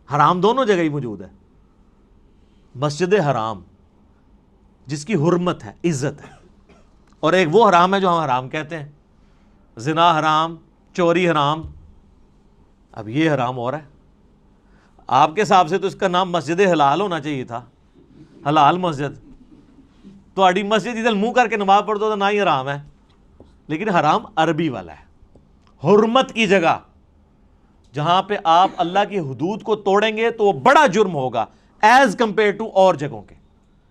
Speaker 1: حرام دونوں جگہ ہی موجود ہے. مسجد حرام جس کی حرمت ہے، عزت ہے، اور ایک وہ حرام ہے جو ہم حرام کہتے ہیں، زنا حرام، چوری حرام. اب یہ حرام ہو رہا ہے. آپ کے حساب سے تو اس کا نام مسجد حلال ہونا چاہیے تھا، حلال مسجد. تو اڈی مسجد ادھر منہ کر کے نماز پڑھ دو تو نہ ہی حرام ہے، لیکن حرام عربی والا ہے. حرمت کی جگہ جہاں پہ آپ اللہ کی حدود کو توڑیں گے تو وہ بڑا جرم ہوگا ایز کمپیئر ٹو اور جگہوں کے.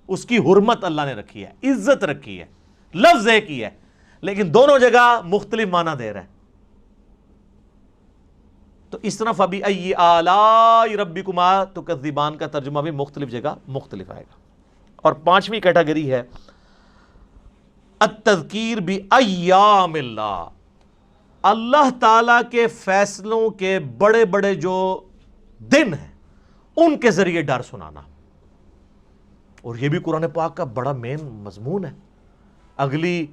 Speaker 1: اس کی حرمت اللہ نے رکھی ہے، عزت رکھی ہے، لفظ ایک ہی ہے، لیکن دونوں جگہ مختلف معنی دے رہا ہے. تو اس طرح فَبِأَيِّ آلَاءِ رَبِّكُمَا تُكَذِّبَانِ کا ترجمہ بھی مختلف جگہ مختلف آئے گا. اور پانچویں کیٹیگری ہے التذکیر بأیام اللہ، اللہ تعالی کے فیصلوں کے بڑے بڑے جو دن ہیں ان کے ذریعے ڈر سنانا. اور یہ بھی قرآن پاک کا بڑا مین مضمون ہے. اگلی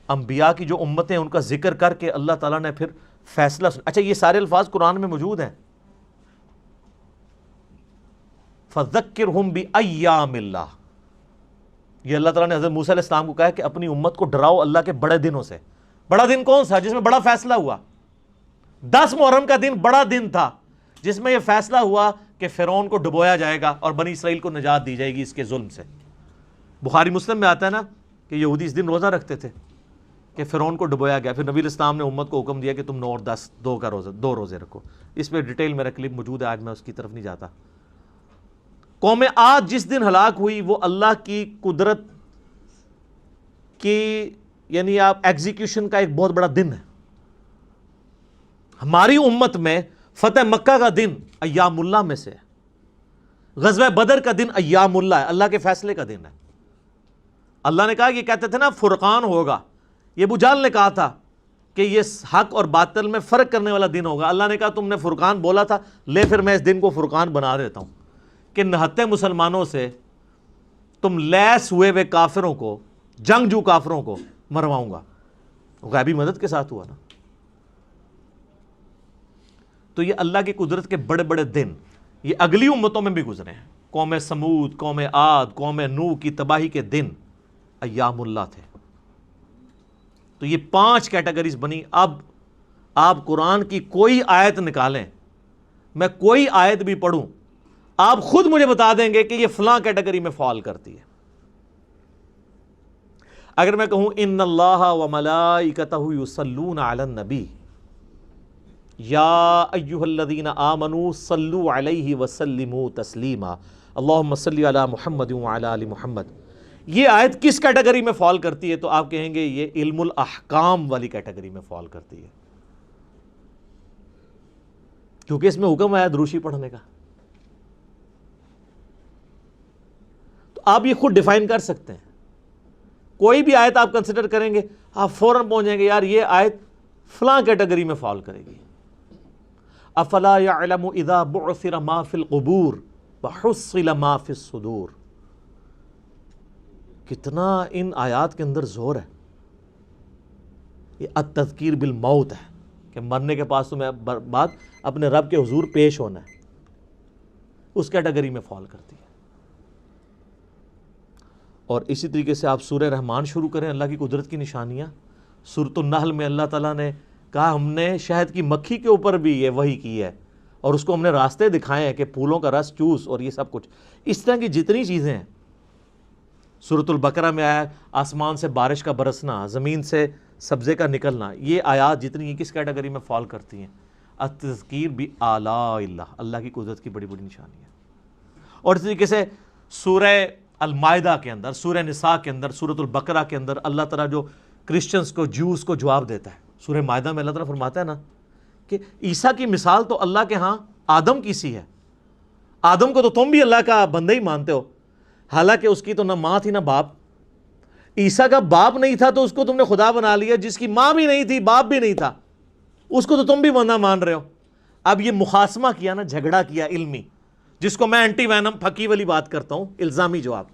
Speaker 1: انبیاء کی جو امتیں ان کا ذکر کر کے اللہ تعالیٰ نے پھر فیصلہ اچھا یہ سارے الفاظ قرآن میں موجود ہیں. فَذَكِّرْهُمْ بِأَيَّامِ اللَّهِ، یہ اللہ تعالیٰ نے حضرت موسیٰ علیہ السلام کو کہا کہ اپنی امت کو ڈراؤ اللہ کے بڑے دنوں سے. بڑا دن کون سا؟ جس میں بڑا فیصلہ ہوا. 10 محرم کا دن بڑا دن تھا جس میں یہ فیصلہ ہوا کہ فرعون کو ڈبویا جائے گا اور بنی اسرائیل کو نجات دی جائے گی اس کے ظلم سے. بخاری مسلم میں آتا ہے نا کہ یہودی اس دن روزہ رکھتے تھے کہ فرعون کو ڈبویا گیا. پھر نبی علیہ السلام نے امت کو حکم دیا کہ تم 9 اور 10 دو روزے رکھو. اس پہ ڈیٹیل میرا کلپ موجود ہے، آج میں اس کی طرف نہیں جاتا. قوم عاد جس دن ہلاک ہوئی وہ اللہ کی قدرت کی یعنی آپ ایگزیکیوشن کا ایک بہت بڑا دن ہے. ہماری امت میں فتح مکہ کا دن ایام اللہ میں سے ہے. غزوہ بدر کا دن ایام اللہ ہے، اللہ کے فیصلے کا دن ہے. اللہ نے کہا یہ کہتے تھے نا فرقان ہوگا، یہ ابو جہل نے کہا تھا کہ یہ حق اور باطل میں فرق کرنے والا دن ہوگا. اللہ نے کہا تم نے فرقان بولا تھا، لے پھر میں اس دن کو فرقان بنا دیتا ہوں کہ نہتے مسلمانوں سے تم لیس ہوئے ہوئے کافروں کو، جنگجو کافروں کو مرواؤں گا. غیبی مدد کے ساتھ ہوا نا. تو یہ اللہ کی قدرت کے بڑے بڑے دن یہ اگلی امتوں میں بھی گزرے ہیں. قوم سمود، قوم عاد، قوم نوح کی تباہی کے دن ایام اللہ تھے. تو یہ 5 کیٹیگریز بنی. اب آپ قرآن کی کوئی آیت نکالیں، میں کوئی آیت بھی پڑھوں، آپ خود مجھے بتا دیں گے کہ یہ فلاں کیٹیگری میں فال کرتی ہے. اگر میں کہوں ان اللہ وملائکتہ یصلون علی النبی یا ایھا الذین آمنوا صلوا علیہ وسلموا تسلیما اللہم صلی علی محمد وعلی آل محمد. یہ آیت کس کیٹیگری میں فال کرتی ہے؟ تو آپ کہیں گے یہ علم الاحکام والی کیٹیگری میں فال کرتی ہے، کیونکہ اس میں حکم ہے دروشی پڑھنے کا. تو آپ یہ خود ڈیفائن کر سکتے ہیں. کوئی بھی آیت آپ کنسیڈر کریں گے آپ فوراً پہنچ جائیں گے یار یہ آیت فلاں کیٹیگری میں فال کرے گی. افلا يعلم اذا بعثر ما في القبور وحصل ما في الصدور. کتنا ان آیات کے اندر زور ہے. یہ التذکیر بالموت ہے کہ مرنے کے پاس تمہیں بعد اپنے رب کے حضور پیش ہونا ہے. اس کیٹیگری میں فال کرتی ہے. اور اسی طریقے سے آپ سورہ رحمان شروع کریں, اللہ کی قدرت کی نشانیاں. سورۃ النحل میں اللہ تعالیٰ نے کہا ہم نے شہد کی مکھی کے اوپر بھی یہ وحی کی ہے اور اس کو ہم نے راستے دکھائے ہیں کہ پھولوں کا رس چوس اور یہ سب کچھ. اس طرح کی جتنی چیزیں ہیں. سورۃ البقرہ میں آیا آسمان سے بارش کا برسنا, زمین سے سبزے کا نکلنا. یہ آیات جتنی ہیں کس کیٹیگری میں فال کرتی ہیں؟ التذکیر بآلاء اللہ, اللہ کی قدرت کی بڑی بڑی نشانی ہے. اور اس طریقے سے سورہ المائدہ کے اندر, سورہ نساء کے اندر, سورۃ البقرہ کے اندر اللہ تعالیٰ جو کرسچنز کو, جوز کو جواب دیتا ہے. سورہ مائدہ میں اللہ تعالیٰ فرماتا ہے نا کہ عیسیٰ کی مثال تو اللہ کے ہاں آدم کی سی ہے. آدم کو تو تم بھی اللہ کا بندہ ہی مانتے ہو, حالانکہ اس کی تو نہ ماں تھی نہ باپ. عیسیٰ کا باپ نہیں تھا تو اس کو تم نے خدا بنا لیا. جس کی ماں بھی نہیں تھی باپ بھی نہیں تھا اس کو تو تم بھی بندہ مان رہے ہو. اب یہ مخاصمہ کیا نا, جھگڑا کیا علمی, جس کو میں اینٹی وینم پھکی والی بات کرتا ہوں, الزامی جواب.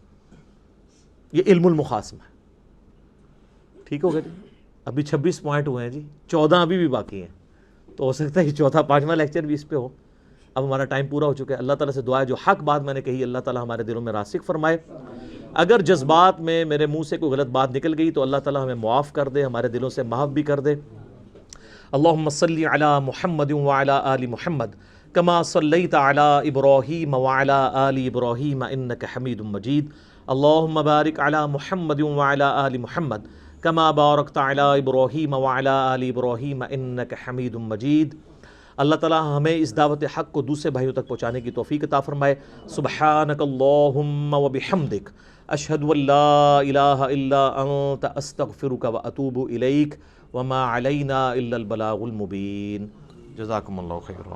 Speaker 1: یہ علم المخاصمہ ہے. ٹھیک ہو گیا جی. ابھی 26 پوائنٹ ہوئے ہیں جی, 14 ابھی بھی باقی ہیں. تو ہو سکتا ہے کہ چوتھا 5واں لیکچر بھی اس پہ ہو. اب ہمارا ٹائم پورا ہو چکا ہے. اللہ تعالیٰ سے دعا ہے جو حق بات میں نے کہی اللہ تعالیٰ ہمارے دلوں میں راسخ فرمائے. اگر جذبات میں میرے منہ سے کوئی غلط بات نکل گئی تو اللہ تعالیٰ ہمیں معاف کر دے, ہمارے دلوں سے محو بھی کر دے. اللہم صلی علی محمد وعلی آل محمد کما صلیت علی ابراہیم وعلی آل ابراہیم انک حمید مجید. اللہم بارک علی محمد وعلی آل محمد کما بارکت علی ابراہیم وعلی آل ابراہیم انک حمید مجید. اللہ تعالیٰ ہمیں اس دعوت حق کو دوسرے بھائیوں تک پہنچانے کی توفیق عطا فرمائے. سبحانک اللہم وبحمدک اشہد ان لا الہ الا انت استغفرک واتوب الیک وما علینا الا البلاغ المبین. جزاکم اللہ خیرا.